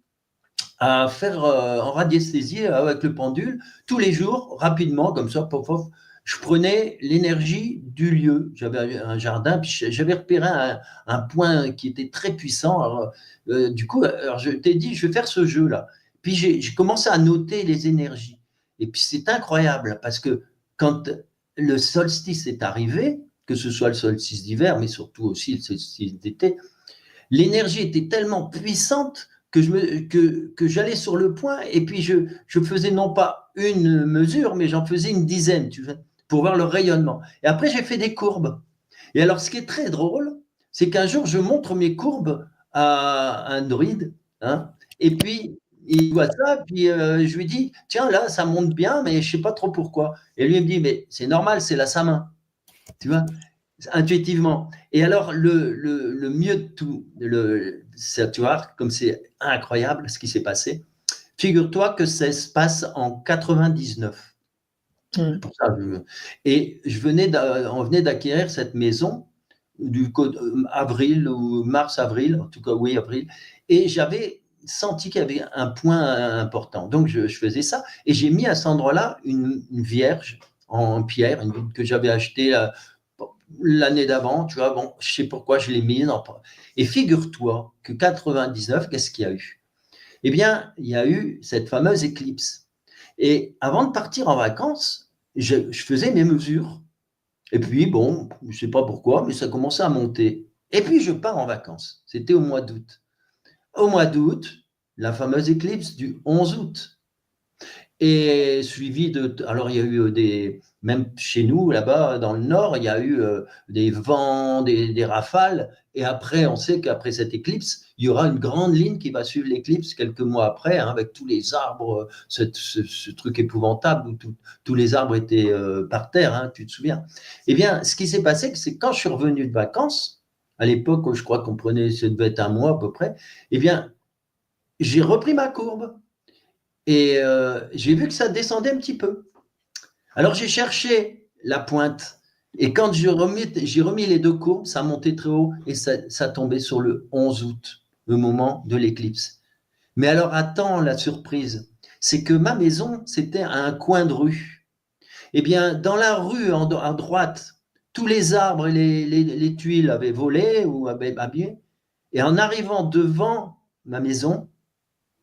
à faire en radiesthésie avec le pendule, tous les jours, rapidement, comme ça, pof, pof, je prenais l'énergie du lieu. J'avais un jardin, puis j'avais repéré un point qui était très puissant. Alors, du coup, alors je t'ai dit, je vais faire ce jeu-là. Puis j'ai commencé à noter les énergies. Et puis c'est incroyable, parce que quand le solstice est arrivé, que ce soit le solstice d'hiver, mais surtout aussi le solstice d'été, l'énergie était tellement puissante que j'allais sur le point et puis je faisais non pas une mesure, mais j'en faisais une dizaine, tu vois, pour voir le rayonnement. Et après, j'ai fait des courbes. Et alors, ce qui est très drôle, c'est qu'un jour, je montre mes courbes à un druide, hein, et puis il voit ça, puis je lui dis, tiens, là, ça monte bien, mais je ne sais pas trop pourquoi. Et lui, il me dit, mais c'est normal, c'est là sa main, tu vois, intuitivement. Et alors, le mieux de tout, tu vois, comme c'est incroyable ce qui s'est passé, figure-toi que ça se passe en 99. Mm. Pour ça, et on venait d'acquérir cette maison du avril ou mars-avril, en tout cas, oui, avril, et j'avais senti qu'il y avait un point important. Donc, je faisais ça, et j'ai mis à cet endroit-là une vierge en pierre, que j'avais achetée l'année d'avant, tu vois, bon, je sais pourquoi je l'ai mise. Et figure-toi que 99, qu'est-ce qu'il y a eu? Eh bien, il y a eu cette fameuse éclipse. Et avant de partir en vacances, je faisais mes mesures. Et puis, bon, je ne sais pas pourquoi, mais ça commençait à monter. Et puis, je pars en vacances. C'était au mois d'août. Au mois d'août, la fameuse éclipse du 11 août. Et suivi de. Alors, il y a eu des. Même chez nous, là-bas, dans le nord, il y a eu des vents, des rafales. Et après, on sait qu'après cette éclipse, il y aura une grande ligne qui va suivre l'éclipse quelques mois après, hein, avec tous les arbres, ce truc épouvantable où tous les arbres étaient par terre, hein, tu te souviens. Eh bien, ce qui s'est passé, c'est que quand je suis revenu de vacances, à l'époque où je crois qu'on prenait, ça devait être un mois à peu près, eh bien, j'ai repris ma courbe. Et j'ai vu que ça descendait un petit peu. Alors j'ai cherché la pointe. Et quand j'ai remis les deux courbes, ça montait très haut et ça tombait sur le 11 août, le moment de l'éclipse. Mais alors attends la surprise, c'est que ma maison, c'était à un coin de rue. Eh bien, dans la rue à droite, tous les arbres et les tuiles avaient volé ou avaient abîmé. Et en arrivant devant ma maison,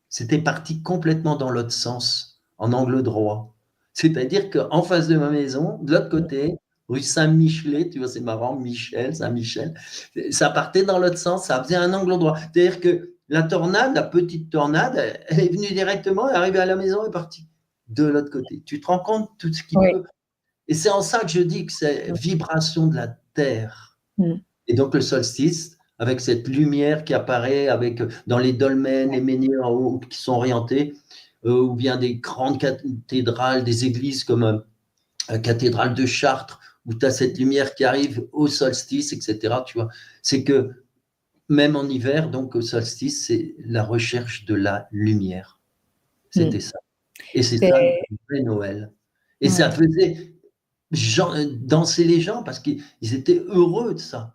c'était parti complètement dans l'autre sens, en angle droit. C'est-à-dire qu'en face de ma maison, de l'autre côté, rue Saint-Michelet, tu vois, c'est marrant, Michel, Saint-Michel, ça partait dans l'autre sens, ça faisait un angle droit. C'est-à-dire que la tornade, la petite tornade, elle est venue directement, elle est arrivée à la maison et est partie de l'autre côté. Tu te rends compte tout ce qui peut. Et c'est en ça que je dis que c'est vibration de la terre. Et donc le solstice, avec cette lumière qui apparaît dans les dolmens, les menhirs qui sont orientés, ou bien des grandes cathédrales, des églises comme la cathédrale de Chartres, où tu as cette lumière qui arrive au solstice, etc. Tu vois, c'est que même en hiver, donc au solstice, c'est la recherche de la lumière. C'était ça. Et c'est ça le vrai Noël. Et ça faisait danser les gens parce qu'ils étaient heureux de ça.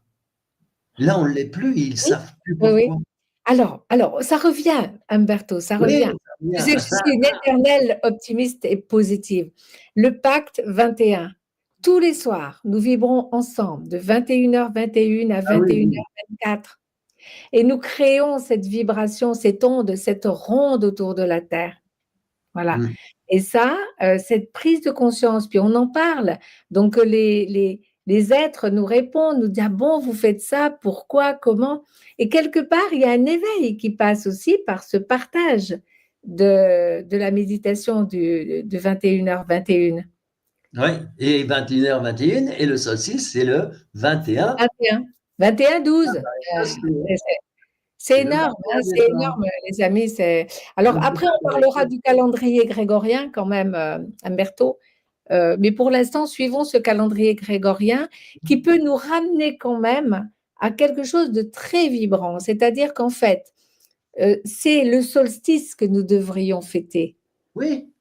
Là, on ne l'est plus, ils ne savent plus pourquoi. Oui. Alors, ça revient, Umberto, ça revient. Oui, je suis une éternelle optimiste et positive. Le pacte 21. Tous les soirs, nous vibrons ensemble de 21h21 à 21h24. Et nous créons cette vibration, cette onde, cette ronde autour de la Terre. Voilà. Et ça, cette prise de conscience, puis on en parle. Donc, les êtres nous répondent, nous disent, ah bon, vous faites ça, pourquoi, comment? Et quelque part, il y a un éveil qui passe aussi par ce partage de la méditation de 21h21. Oui, et 21h21, et le solstice, c'est le 21. 21-12. C'est énorme, c'est énorme, les amis. Alors après, on parlera du calendrier grégorien quand même, Umberto. Mais pour l'instant, suivons ce calendrier grégorien qui peut nous ramener quand même à quelque chose de très vibrant. C'est-à-dire qu'en fait, c'est le solstice que nous devrions fêter. Oui,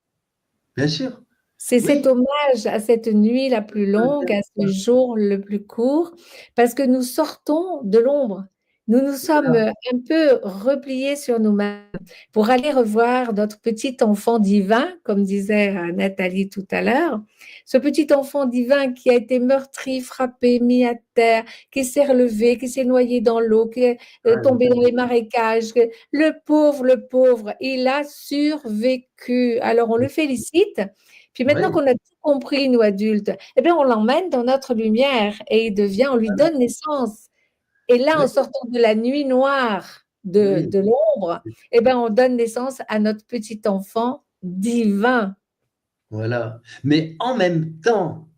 bien sûr. C'est cet hommage à cette nuit la plus longue, à ce jour le plus court, parce que nous sortons de l'ombre. Nous nous sommes un peu repliés sur nous-mêmes pour aller revoir notre petit enfant divin, comme disait Nathalie tout à l'heure, ce petit enfant divin qui a été meurtri, frappé, mis à terre, qui s'est relevé, qui s'est noyé dans l'eau, qui est tombé dans les marécages. Le pauvre, il a survécu. Alors on le félicite. Puis maintenant qu'on a tout compris, nous adultes, eh bien, on l'emmène dans notre lumière et on lui donne naissance. Et là, en sortant de la nuit noire de l'ombre, eh bien, on donne naissance à notre petit enfant divin. Voilà. Mais en même temps,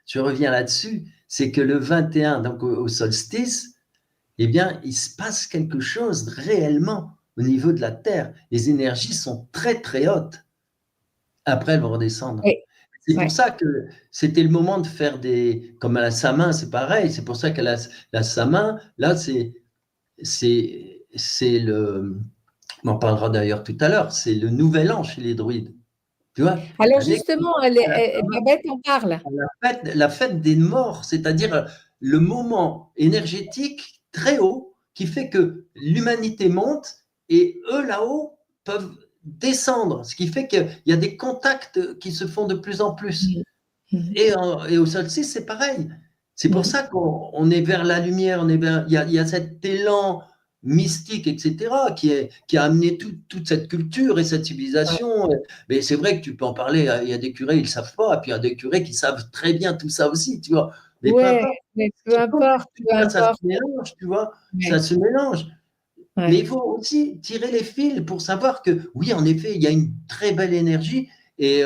je reviens là-dessus, c'est que le 21, donc au solstice, eh bien, il se passe quelque chose réellement au niveau de la Terre. Les énergies sont très, très hautes. Après, elles vont redescendre. Oui. C'est pour ça que c'était le moment de faire comme à la Samin, c'est pareil. C'est pour ça que la Samin, là, c'est le, on en parlera d'ailleurs tout à l'heure, c'est le nouvel an chez les druides. Tu vois? Alors justement, Babette en parle. La fête des morts, c'est-à-dire le moment énergétique très haut qui fait que l'humanité monte et eux là-haut peuvent descendre, ce qui fait qu'il y a des contacts qui se font de plus en plus. Et au solstice, c'est pareil. C'est pour ça qu'on est vers la lumière, il y a cet élan mystique, etc., qui a amené toute cette culture et cette civilisation. Mais c'est vrai que tu peux en parler, il y a des curés, ils ne savent pas, et puis il y a des curés qui savent très bien tout ça aussi, tu vois. Mais peu importe. Ça se mélange, tu vois, ça se mélange. Mais il faut aussi tirer les fils pour savoir que, oui, en effet, il y a une très belle énergie et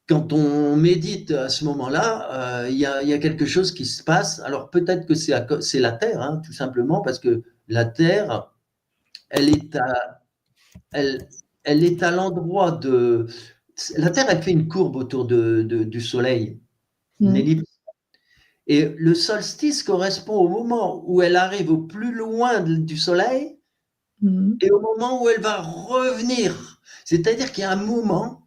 quand on médite à ce moment-là, il y a quelque chose qui se passe. Alors peut-être que c'est la Terre, hein, tout simplement, parce que la Terre, elle est à l'endroit de… La Terre, elle fait une courbe autour du Soleil, une ellipse. Et le solstice correspond au moment où elle arrive au plus loin du Soleil et au moment où elle va revenir. C'est-à-dire qu'il y a un moment,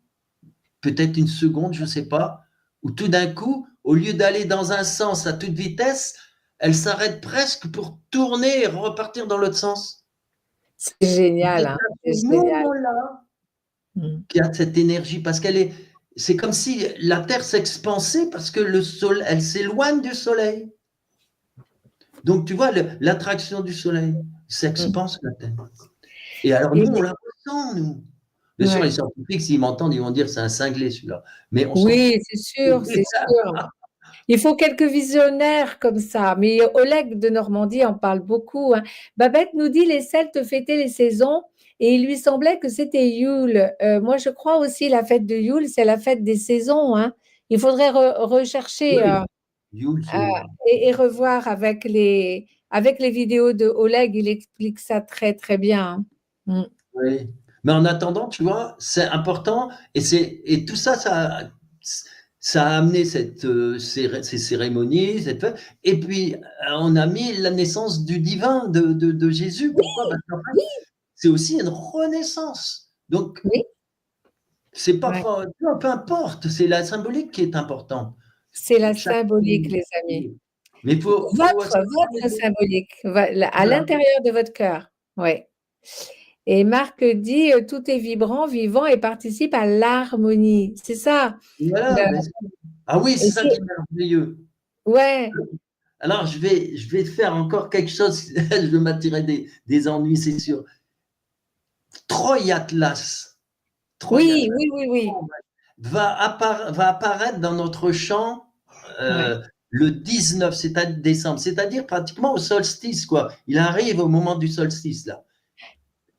peut-être une seconde, je ne sais pas, où tout d'un coup, au lieu d'aller dans un sens à toute vitesse, elle s'arrête presque pour tourner et repartir dans l'autre sens. C'est génial. Hein, c'est à ce moment-là qu'il y a cette énergie, parce c'est comme si la Terre s'expansait parce que elle s'éloigne du Soleil. Donc, tu vois, l'attraction du Soleil s'expanse la Terre. Et alors, Et nous, on la ressent, nous. Bien sûr, les ouais. scientifiques, s'ils m'entendent, ils vont dire c'est un cinglé celui-là. Mais on s'en fout. Oui, c'est sûr, c'est sûr. Il faut quelques visionnaires comme ça. Mais Oleg de Normandie en parle beaucoup, hein. Babette nous dit les Celtes fêtaient les saisons et il lui semblait que c'était Yule. Moi, je crois aussi la fête de Yule, c'est la fête des saisons, hein. Il faudrait rechercher Oui, Yule, euh, et revoir avec les vidéos de Oleg. Il explique ça très, très bien, hein. oui. Mais en attendant, tu vois, c'est important et tout ça, ça a amené ces cérémonies, cette fête. Et puis, on a mis la naissance du divin, de Jésus. Pourquoi? Parce qu'en fait, c'est aussi une renaissance. Donc, Oui, c'est pas ouais. peu importe, c'est la symbolique qui est importante. C'est la Chaque symbolique, les amis. Mais il faut Votre symbolique, à voilà, l'intérieur de votre cœur. Oui. Et Marc dit tout est vibrant, vivant et participe à l'harmonie. C'est ça. voilà, Le- bien sûr. Ah oui, c'est et ça qui est merveilleux. ouais, Alors, je vais faire encore quelque chose, je vais m'attirer des ennuis, c'est sûr. Troy Atlas, Troy oui, Atlas oui, oui, oui. va apparaître dans notre champ Ouais, le 19 décembre, c'est-à-dire pratiquement au solstice, quoi. Il arrive au moment du solstice, là.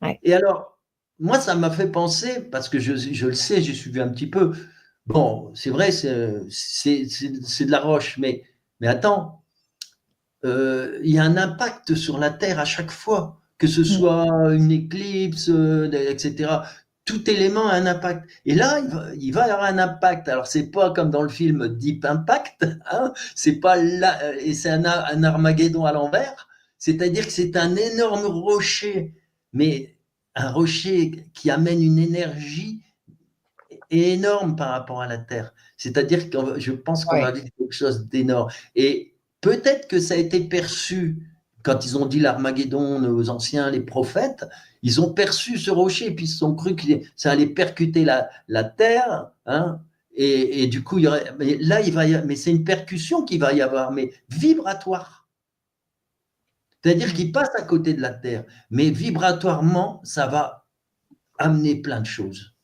ouais. Et alors, moi, ça m'a fait penser, parce que je le sais, j'ai suivi un petit peu. Bon, c'est vrai, c'est de la roche, mais attends, il y a un impact sur la Terre à chaque fois, que ce Mm. soit une éclipse, etc. Tout élément a un impact. Et là, il va y avoir un impact. Alors, c'est pas comme dans le film Deep Impact, hein, c'est pas là, et c'est un Armageddon à l'envers. C'est-à-dire que c'est un énorme rocher, mais un rocher qui amène une énergie énorme par rapport à la Terre. C'est-à-dire que je pense qu'on va Ouais. vivre quelque chose d'énorme. Et peut-être que ça a été perçu quand ils ont dit l'Armageddon aux anciens, les prophètes, ils ont perçu ce rocher et puis ils se sont cru que ça allait percuter la terre, hein, et du coup, mais là, mais c'est une percussion qui va y avoir, mais vibratoire. C'est-à-dire Mm. qu'il passe à côté de la terre, mais vibratoirement, ça va amener plein de choses.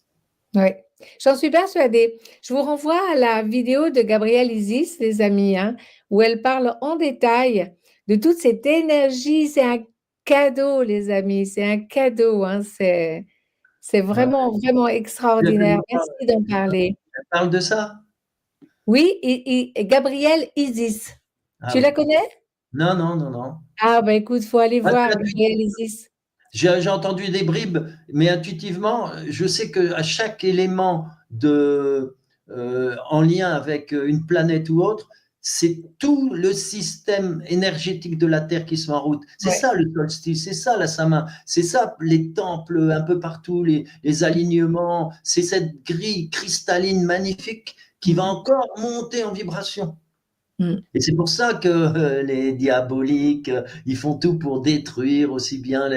Ouais. J'en suis persuadée. Je vous renvoie à la vidéo de Gabrielle Isis, les amis, hein, où elle parle en détail de toute cette énergie. C'est un cadeau, les amis. C'est un cadeau, hein. C'est Ouais. vraiment, vraiment extraordinaire. Merci d'en parler. Elle parle de ça? Oui, et Gabrielle Isis. Ah Tu la oui. connais? Non, non, non, non. Ah, bah écoute, il faut aller voir Intuitivement, Gabrielle Isis. j'ai entendu des bribes, mais intuitivement, je sais qu'à chaque élément en lien avec une planète ou autre, c'est tout le système énergétique de la Terre qui se met en route. C'est Ouais. ça le solstice, c'est ça la Samin, c'est ça les temples un peu partout, les alignements, c'est cette grille cristalline magnifique qui va encore monter en vibration. Mm. Et c'est pour ça que les diaboliques, ils font tout pour détruire aussi bien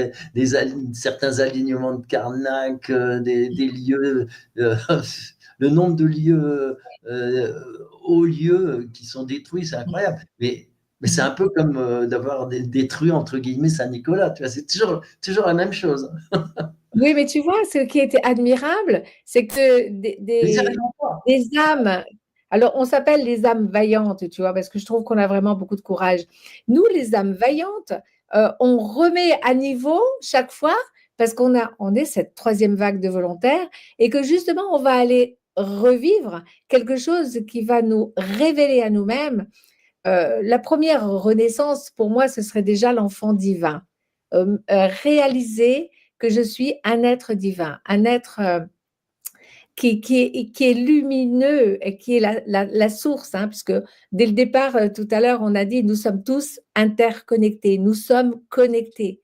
certains alignements de Karnak, des lieux, le nombre de lieux, hauts lieux qui sont détruits, c'est incroyable. Mais c'est un peu comme d'avoir détruit, entre guillemets, Saint-Nicolas. Tu vois, c'est toujours la même chose. Oui, mais tu vois, ce qui était admirable, c'est que Mais ça répond pas. des âmes, alors on s'appelle les âmes vaillantes, tu vois, parce que je trouve qu'on a vraiment beaucoup de courage. Nous, les âmes vaillantes, on remet à niveau chaque fois, parce on est cette troisième vague de volontaires, et que justement, on va aller revivre quelque chose qui va nous révéler à nous-mêmes. La première renaissance, pour moi, ce serait déjà l'enfant divin. Réaliser que je suis un être divin, un être qui est lumineux et qui est la source, hein, puisque dès le départ, tout à l'heure, on a dit, nous sommes tous interconnectés, nous sommes connectés.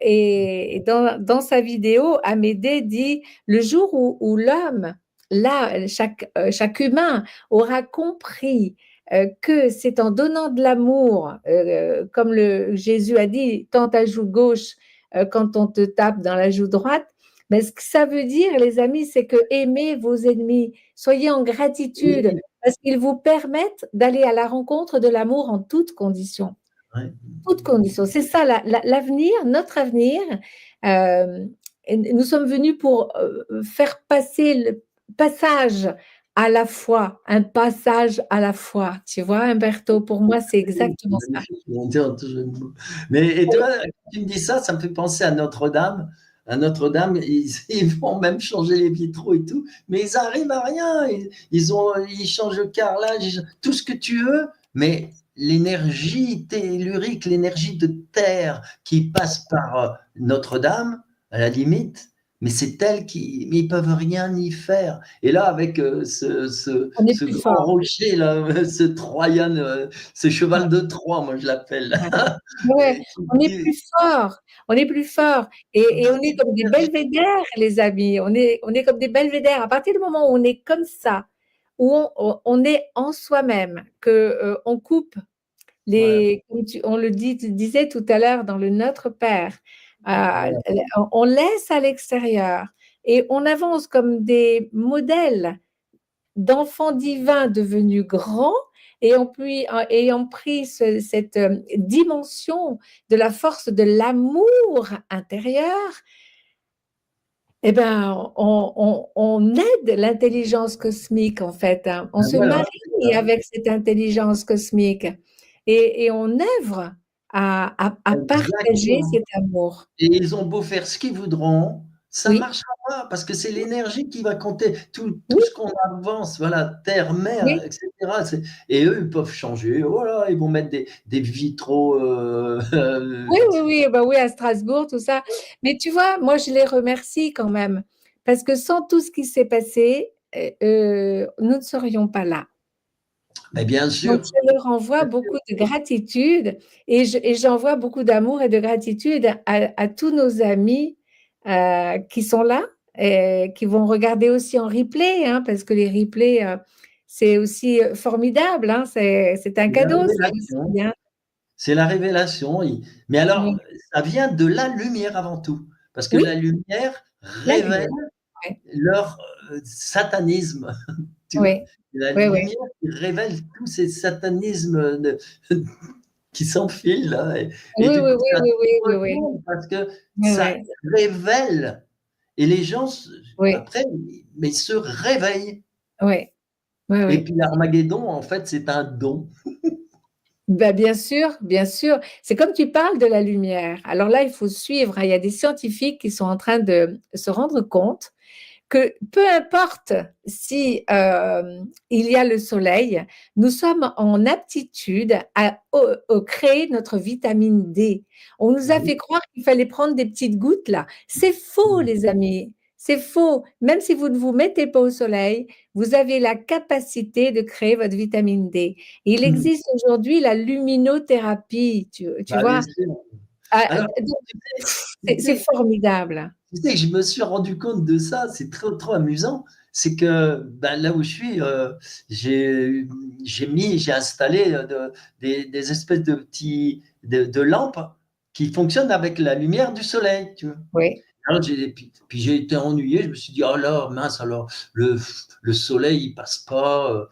Et dans sa vidéo, Amédée dit, le jour où l'homme, là, chaque humain aura compris que c'est en donnant de l'amour, comme Jésus a dit, tends ta joue gauche quand on te tape dans la joue droite. Mais ce que ça veut dire, les amis, c'est que aimez vos ennemis, soyez en gratitude, Oui, parce qu'ils vous permettent d'aller à la rencontre de l'amour en toutes conditions. Ouais. Toutes conditions. C'est ça l'avenir, notre avenir. Euh, Nous sommes venus pour faire passer le passage à la fois, un passage à la fois. Tu vois, Humberto, pour moi, c'est exactement ça. Magnifique, mon Dieu, en tout jeu de mots. Mais et Oui, toi, quand tu me dis ça, ça me fait penser à Notre-Dame. À Notre-Dame, ils vont même changer les vitraux et tout, mais ils arrivent à rien. Ils changent le carrelage, tout ce que tu veux, mais l'énergie tellurique, l'énergie de terre qui passe par Notre-Dame, à la limite, mais c'est elle qui, mais ils peuvent rien y faire. Et là, avec on est ce plus grand fort. rocher là, ce Troyan, ce cheval de Troie, moi je l'appelle. Ouais. Ouais, on est Qui- plus fort, on est plus fort et on est comme des belvédères, les amis. On est comme des belvédères. À partir du moment où on est comme ça, où on est en soi-même, que on coupe Ouais, on le disait tout à l'heure dans le Notre Père, euh, voilà. on laisse à l'extérieur et on avance comme des modèles d'enfants divins devenus grands et ayant pris cette dimension de la force de l'amour intérieur, eh ben, on aide l'intelligence cosmique, en fait, hein. On Ben se voilà, c'est marie ça. avec cette intelligence cosmique et on œuvre à partager Exactement. cet amour. Et ils ont beau faire ce qu'ils voudront, ça ne Oui, marchera pas parce que c'est l'énergie qui va compter. Tout oui, ce qu'on avance, voilà, terre, mer, oui. etc. Et eux, ils peuvent changer. Voilà, ils vont mettre des vitraux. Oui, oui, oui, bah oui, à Strasbourg, tout ça. Mais tu vois, moi, je les remercie quand même, parce que sans tout ce qui s'est passé, nous ne serions pas là. mais bien Donc, sûr. je leur envoie beaucoup de gratitude et j'envoie beaucoup d'amour et de gratitude à tous nos amis qui sont là et qui vont regarder aussi en replay, hein, parce que les replays, c'est aussi formidable, hein, c'est un C'est la cadeau, ça révélation. aussi, hein. C'est la révélation. Mais alors, Oui, ça vient de la lumière avant tout. Parce que oui, la lumière la révèle lumière. Ouais. leur satanisme. Tu vois? Oui, La oui, oui. lumière qui révèle tous ces satanismes qui s'enfilent là. Et Oui, du oui, coup, oui, ça oui, oui, tout oui, oui. retombe parce que Oui, ça oui, révèle. Et les gens, oui, après, mais se réveillent. oui, oui, Et oui. puis l'Armageddon, en fait, c'est un don. Ben, bien sûr, bien sûr. C'est comme tu parles de la lumière. Alors là, il faut suivre, hein. Il y a des scientifiques qui sont en train de se rendre compte que peu importe si il y a le soleil, nous sommes en aptitude à créer notre vitamine D. On nous a Oui. fait croire qu'il fallait prendre des petites gouttes là. C'est faux, les amis. C'est faux. Même si vous ne vous mettez pas au soleil, vous avez la capacité de créer votre vitamine D. Il existe aujourd'hui la luminothérapie, tu Bah, bien vois. sûr. Ah, Alors, donc, tu sais, tu c'est sais, formidable. tu sais que je me suis rendu compte de ça, c'est trop amusant. C'est que bah, là où je suis, j'ai installé des espèces de de lampes qui fonctionnent avec la lumière du soleil, tu vois. Oui, Alors, puis j'ai été ennuyé, je me suis dit, oh là, mince, alors le, le soleil, il passe pas.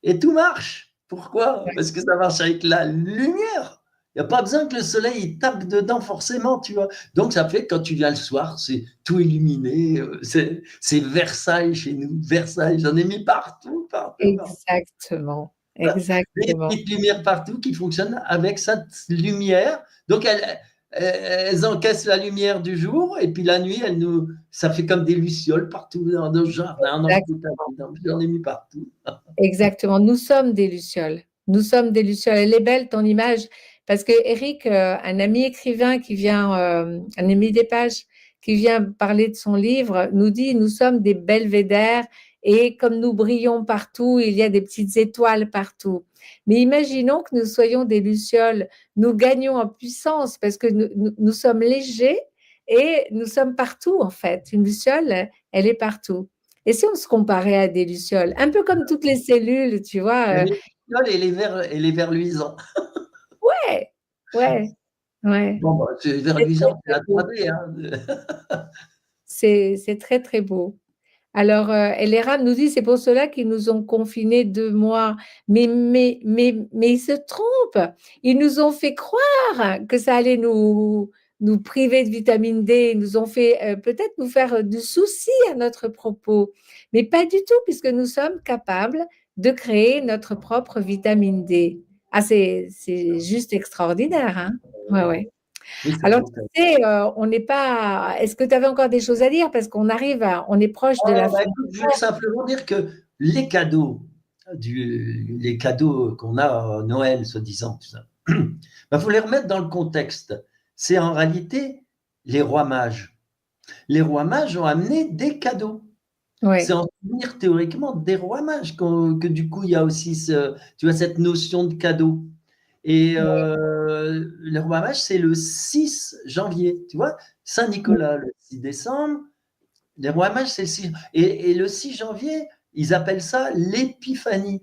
Et tout marche. Pourquoi? Parce que ça marche avec la lumière. Il n'y a pas besoin que le soleil il tape dedans forcément, tu vois. Donc ça fait que quand tu viens le soir, c'est tout illuminé. C'est Versailles chez nous. Versailles, j'en ai mis partout, partout, partout. exactement, Des exactement. petites lumières partout qui fonctionnent avec cette lumière. Donc elles encaissent la lumière du jour et puis la nuit, ça fait comme des lucioles partout dans le jardin, dans tout Exactement, j'en ai mis partout. exactement. Nous sommes des lucioles. Nous sommes des lucioles. Elle est belle, ton image, parce que Eric, un ami écrivain qui vient, un ami des pages, qui vient parler de son livre, nous dit, nous sommes des belvédères et comme nous brillons partout, il y a des petites étoiles partout. Mais imaginons que nous soyons des lucioles. Nous gagnons en puissance parce que nous sommes légers et nous sommes partout, en fait. Une luciole, elle est partout. Et si on se comparait à des lucioles, un peu comme toutes les cellules, tu Il y a vois, les lucioles et les vers luisants. ouais, ouais, ouais, Bon, bah, vers c'est très, luisant, c'est très la beau. 3D, hein. C'est très, très beau. Alors, Eleram nous dit, c'est pour cela qu'ils nous ont confinés 2 mois. Mais ils se trompent. Ils nous ont fait croire que ça allait nous priver de vitamine D. Ils nous ont fait peut-être nous faire du souci à notre propos. Mais pas du tout, puisque nous sommes capables de créer notre propre vitamine D. Ah, c'est juste extraordinaire, hein? Ouais, ouais. Oui, ça Alors, vaut tu sais, on n'est pas. Est-ce que tu avais encore des choses à dire? Parce qu'on on est proche de la fin. écoute, je voulais simplement dire que les cadeaux, les cadeaux qu'on a à Noël, soi-disant, tout ça, faut les remettre dans le contexte. C'est en réalité les rois mages. Les rois mages ont amené des cadeaux. Oui, C'est en souvenir théoriquement des rois mages que du coup il y a aussi tu vois, cette notion de cadeau. Et les rois mages, c'est le 6 janvier, tu vois, Saint-Nicolas le 6 décembre, les rois mages, c'est le 6. Et le 6 janvier, ils appellent ça l'épiphanie.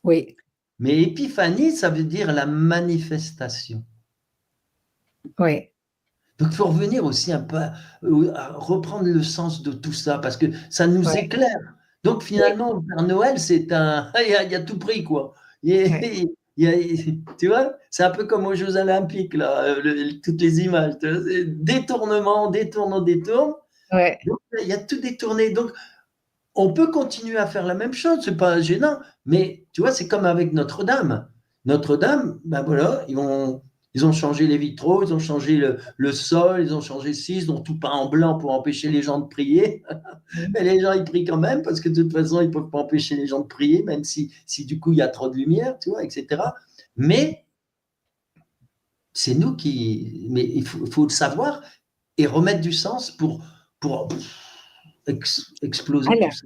oui, Mais épiphanie, ça veut dire la manifestation. oui. Donc, il faut revenir aussi un peu à reprendre le sens de tout ça, parce que ça nous Ouais. éclaire. Donc, finalement, le Père Noël, c'est un. Il y a tout pris, quoi. Ouais. Tu vois, c'est un peu comme aux Jeux Olympiques, là, toutes les images. Détournement, on détourne, on détourne. Ouais. Donc, il y a tout détourné. Donc, on peut continuer à faire la même chose, c'est pas gênant, mais tu vois, c'est comme avec Notre-Dame. Notre-Dame, ben voilà, ils ont changé les vitraux, ils ont changé le sol, ils ont changé ci, ils ont tout peint en blanc pour empêcher les gens de prier. Mais les gens, ils prient quand même, parce que de toute façon, ils ne peuvent pas empêcher les gens de prier, même si du coup, il y a trop de lumière, tu vois, etc. Mais c'est nous qui. Mais il faut le savoir et remettre du sens pour exploser tout Alors, ça.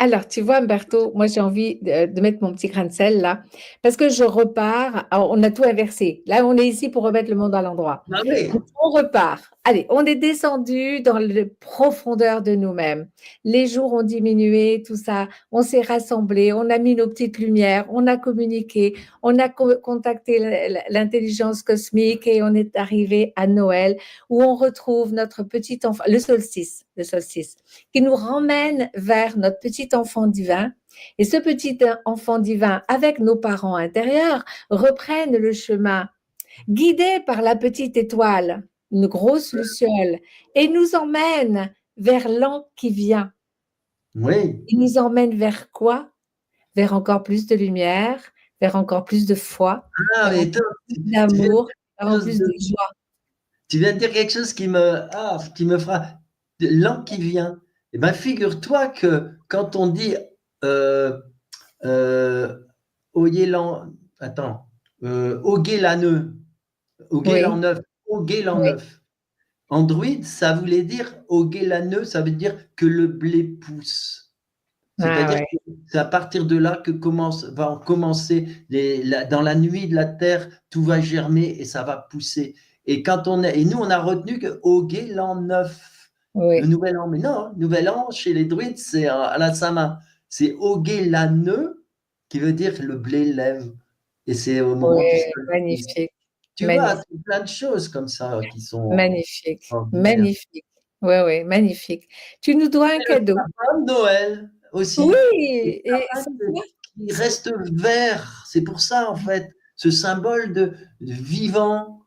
Alors, tu vois, Humberto, moi j'ai envie de mettre mon petit grain de sel là, parce que je repars. Alors, on a tout inversé. Là, on est ici pour remettre le monde à l'endroit. Ah oui. On repart. Allez, on est descendu dans la profondeur de nous-mêmes. Les jours ont diminué, tout ça. On s'est rassemblés, on a mis nos petites lumières, on a communiqué, on a contacté l'intelligence cosmique et on est arrivé à Noël où on retrouve notre petit enfant, le solstice, qui nous ramène vers notre petit enfant divin. Et ce petit enfant divin, avec nos parents intérieurs, reprennent le chemin, guidés par la petite étoile, une grosse luciole, et nous emmène vers l'an qui vient. Oui. Il nous emmène vers quoi? Vers encore plus de lumière, vers encore plus de foi, Ah, vers mais encore plus d'amour, vers encore plus de joie. tu viens de dire quelque chose qui me fera l'an qui vient. Eh bien, figure-toi que quand on dit Oyez l'an, attends, Ogé l'anneux, Ogé l'an Oui, neuf, Ogé l'an oui. neuf. En druide, ça voulait dire Ogé l'anneux, ça veut dire que le blé pousse. Ah C'est-à-dire ouais. que c'est à partir de là que va commencer dans la nuit de la terre, tout va germer et ça va pousser. Et nous, on a retenu que Ogé l'an 9, le Oui, nouvel an. Mais non, nouvel an chez les druides, c'est à la Sama. C'est Ogé l'anneux qui veut dire que le blé lève. Et c'est au moment du oui, solstice. magnifique, Tu vois, magnifique, c'est plein de choses comme ça qui sont magnifique, extraordinaires. magnifique. Oui, oui, magnifique. Tu nous dois un cadeau. Sapin de Noël Oui, aussi. Le et sapin c'est quoi? qui reste vert. C'est pour ça, en fait, ce symbole de vivant.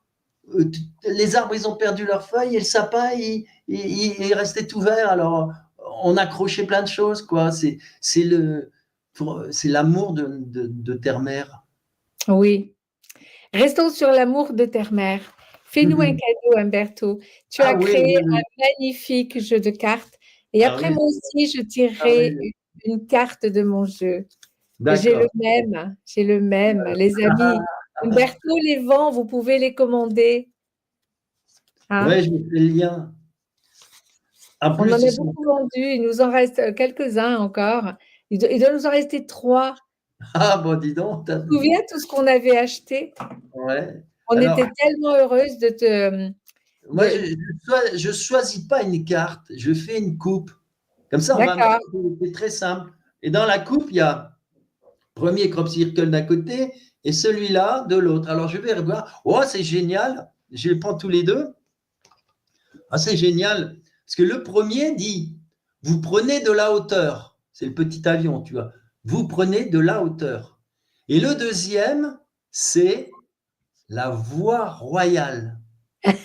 Les arbres, ils ont perdu leurs feuilles et le sapin, il restait tout vert. Alors, on accrochait plein de choses, quoi. C'est l'amour de terre-mère. Oui. Restons sur l'amour de terre-mère. Fais-nous un cadeau, Humberto. Tu as Ah oui, créé oui, un oui. magnifique jeu de cartes. Et Ah après, oui, moi aussi, je ah tirerai oui. une carte de mon jeu. J'ai le D'accord. même, j'ai le même. Les amis, Humberto, les vents, vous pouvez les commander. Hein? Ouais, je fais le lien. En On en plus, a ils sont. beaucoup vendu. Il nous en reste quelques-uns encore. Il doit nous en rester 3. Ah, bon, dis donc. Tu te souviens tout ce qu'on avait acheté? Ouais. On Alors, était tellement heureuses de te. moi, je choisis pas une carte, je fais une coupe. Comme ça, on va D'accord. c'est très simple. Et dans la coupe, il y a premier crop circle d'un côté et celui-là de l'autre. Alors, je vais revoir. Oh, c'est génial. Je les prends tous les deux. Ah, c'est génial. Parce que le premier dit vous prenez de la hauteur. C'est le petit avion, tu vois. Vous prenez de la hauteur. Et le deuxième, c'est la voie royale. C'est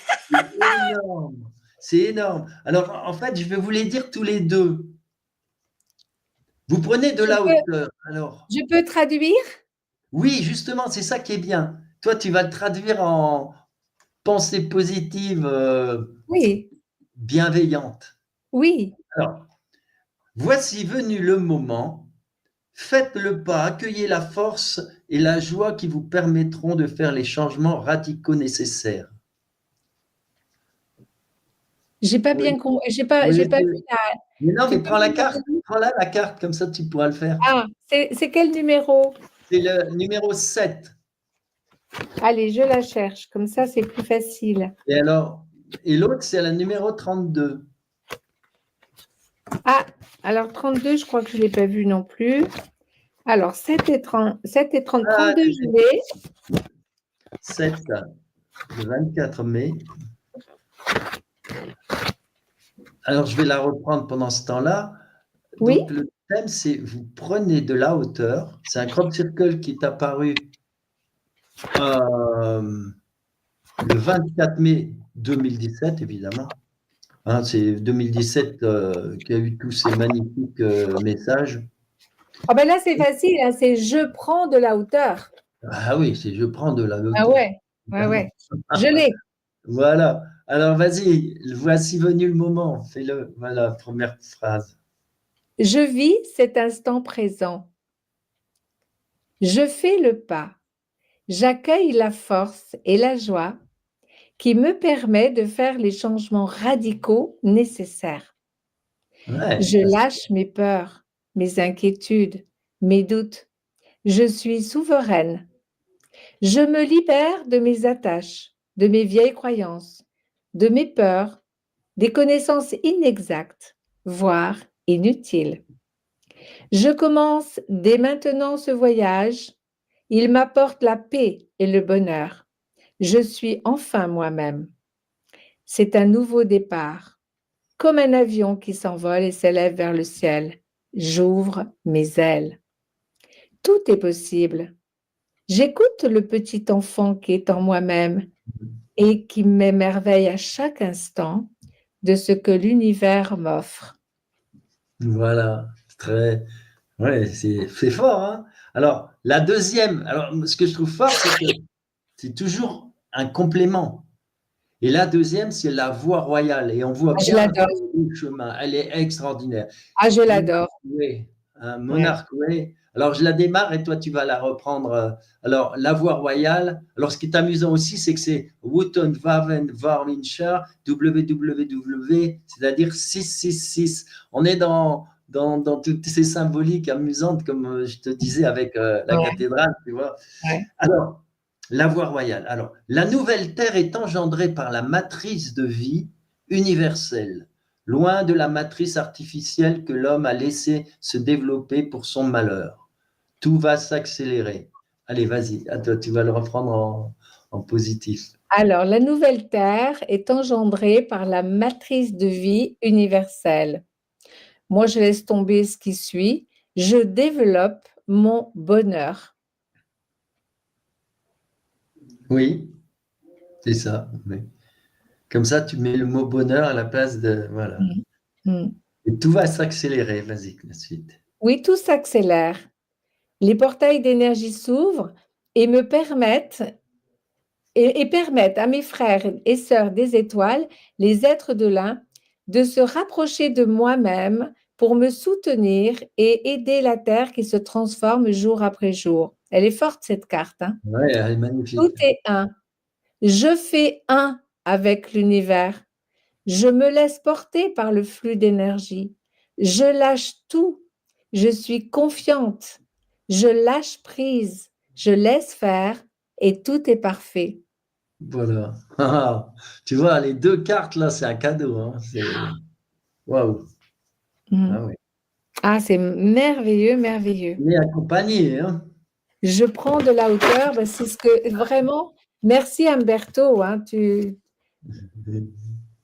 énorme. C'est énorme. Alors, en fait, je vais vous les dire tous les deux. Vous prenez de la hauteur. Alors, Je peux traduire? oui, justement, c'est ça qui est bien. Toi, tu vas le traduire en pensée positive Oui, bienveillante. oui. Alors, voici venu le moment. Faites le pas, accueillez la force et la joie qui vous permettront de faire les changements radicaux nécessaires. J'ai pas bien Oui, compris. J'ai oui, pas vu la. mais non, Tu mais peux prends la me carte, redonner? prends-la la carte, comme ça tu pourras le faire. Ah, c'est quel numéro? C'est le numéro 7. Allez, je la cherche. Comme ça, c'est plus facile. Et alors, et l'autre, c'est le numéro 32. Ah, alors 32, je crois que je ne l'ai pas vu non plus. Alors, 7 et 30, 32, je l'ai. 7, le 24 mai. Alors, je vais la reprendre pendant ce temps-là. Oui. Donc, le thème, c'est vous prenez de la hauteur. C'est un crop circle qui est apparu le 24 mai 2017, évidemment. Hein, c'est 2017 qu'il y a eu tous ces magnifiques messages. Ah ben là, c'est facile. Hein, c'est je prends de la hauteur. Ah oui, c'est je prends de la hauteur. Ah ouais, ouais. Je l'ai. Voilà. Alors, vas-y, voici venu le moment. Fais-le. Voilà, première phrase. Je vis cet instant présent. Je fais le pas. J'accueille la force et la joie qui me permet de faire les changements radicaux nécessaires. Ouais, Je lâche mes peurs, mes inquiétudes, mes doutes. Je suis souveraine. Je me libère de mes attaches, de mes vieilles croyances, de mes peurs, des connaissances inexactes, voire inutiles. Je commence dès maintenant ce voyage. Il m'apporte la paix et le bonheur. Je suis enfin moi-même. C'est un nouveau départ, comme un avion qui s'envole et s'élève vers le ciel. J'ouvre mes ailes. Tout est possible. J'écoute le petit enfant qui est en moi-même et qui m'émerveille à chaque instant de ce que l'univers m'offre. voilà. Très. Ouais, c'est fort, hein. Alors, la deuxième, alors ce que je trouve fort, c'est que c'est toujours un complément. Et la deuxième, c'est la voie royale. Et on voit Ah, je bien l'adore. le chemin. Elle est extraordinaire. Ah, je l'adore. Oui, un Ouais. monarque, oui. Alors, je la démarre et toi, tu vas la reprendre. Alors, la voie royale. Alors, ce qui est amusant aussi, c'est que c'est Wootton Waven Warminshire, WWW, c'est-à-dire 666. On est dans toutes ces symboliques amusantes, comme je te disais avec la Ouais. cathédrale, tu vois. Ouais. Alors, la voie royale. Alors, la nouvelle Terre est engendrée par la matrice de vie universelle, loin de la matrice artificielle que l'homme a laissé se développer pour son malheur. Tout va s'accélérer. Allez, vas-y, à toi, tu vas le reprendre en positif. Alors, la nouvelle Terre est engendrée par la matrice de vie universelle. Moi, je laisse tomber ce qui suit. Je développe mon bonheur. Oui, c'est ça. Oui. Comme ça, tu mets le mot bonheur à la place de. Voilà. Et tout va s'accélérer. Vas-y, la suite. Oui, tout s'accélère. Les portails d'énergie s'ouvrent et me permettent et permettent à mes frères et sœurs des étoiles, les êtres de l'un, de se rapprocher de moi-même pour me soutenir et aider la Terre qui se transforme jour après jour. Elle est forte, cette carte. Hein? Oui, elle est magnifique. Tout est un. Je fais un avec l'univers. Je me laisse porter par le flux d'énergie. Je lâche tout. Je suis confiante. Je lâche prise. Je laisse faire et tout est parfait. Voilà. Tu vois, les deux cartes là, c'est un cadeau. Hein. Waouh. Ah oui. Ah, c'est merveilleux, merveilleux. On est accompagné. Hein. Je prends de la hauteur. C'est ce que vraiment. Merci Humberto. Hein, tu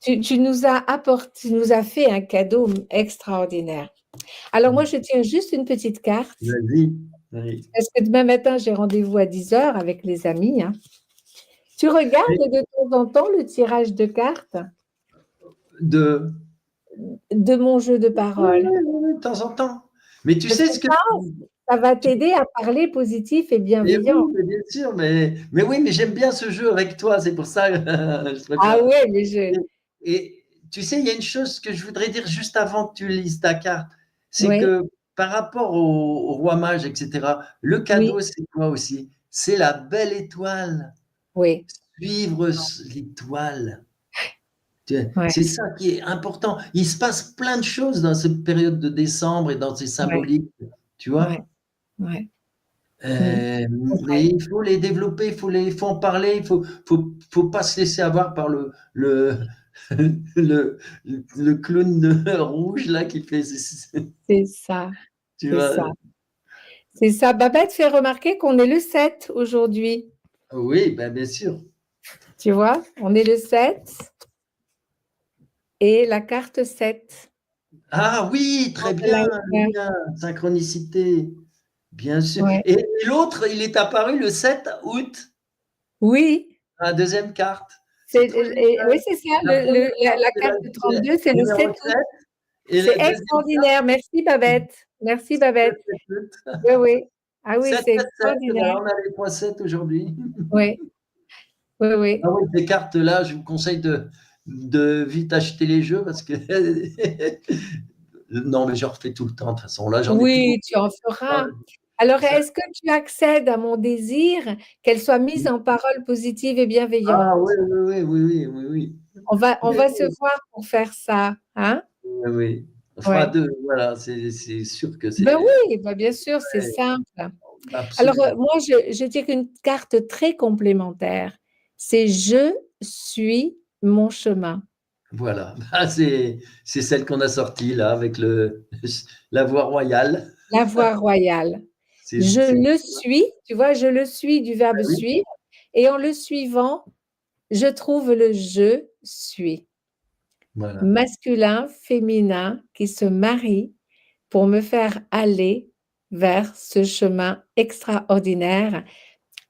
Tu nous as apporté, tu nous as fait un cadeau extraordinaire. Alors moi, je tiens juste une petite carte, Vas-y. Oui. parce que demain matin, j'ai rendez-vous à 10 heures avec les amis, hein. Tu regardes de temps en temps le tirage de cartes De... de mon jeu de Oui, parole. de temps en temps. Mais tu Parce sais que ce que... ça va t'aider à parler positif et Et bienveillant. oui, mais bien sûr, mais oui, mais j'aime bien ce jeu avec toi, c'est pour ça que je Ah préfère. ouais, mais je... Et tu sais, il y a une chose que je voudrais dire juste avant que tu lises ta carte, c'est Oui, que par rapport au roi mage, etc., le oui, cadeau, c'est quoi aussi? C'est la belle étoile. oui, Suivre l'étoile. ouais, C'est ça qui est important. Il se passe plein de choses dans cette période de décembre et dans ces ouais, symboliques, tu ouais, vois. ouais. Mm. C'est Mais vrai. il faut les développer, il faut en parler, faut pas se laisser avoir par le clown rouge là qui fait, C'est ça, tu c'est ça. vois. C'est ça. Babette fait remarquer qu'on est le 7 aujourd'hui. Oui, ben bien sûr. Tu vois, on est le 7 et la carte 7. Ah oui, très bien, Ouais, bien, synchronicité, bien sûr. ouais. Et l'autre, il est apparu le 7 août, Oui, la deuxième carte. C'est trop génial. oui, c'est ça. La première carte, La c'est carte c'est 32, c'est le numéro 7 août. 7 et C'est la deuxième carte, extraordinaire. Merci, Babette. Merci, c'est le Babette. 7 août. Oui, oui. Ah oui, 7, c'est 7, 7, extraordinaire. voilà, on a les points 7 aujourd'hui. Oui, oui, oui. Ah oui, ces cartes-là, je vous conseille de vite acheter les jeux parce que. Non, mais je refais tout le temps, de toute façon. Là, j'en ai plus Oui, beaucoup. tu en feras. Alors, Ça- est-ce que tu accèdes à mon désir qu'elle soit mise en parole positive et Ah bienveillante? oui, oui, oui, oui, oui, oui, On oui. va se voir pour faire ça, hein? Oui, oui. On fera Ouais. deux, voilà, c'est sûr que Ben c'est. oui, ben bien sûr, c'est Ouais, simple. Alors, absolument. moi, je tire une carte très complémentaire. C'est je suis mon chemin. Voilà. Ah, c'est celle qu'on a sortie là avec la voie royale. La voie royale. Je C'est le suis, tu vois, je le suis du verbe oui, suivre, et en le suivant, je trouve le je suis. voilà. Masculin, féminin, qui se marient pour me faire aller vers ce chemin extraordinaire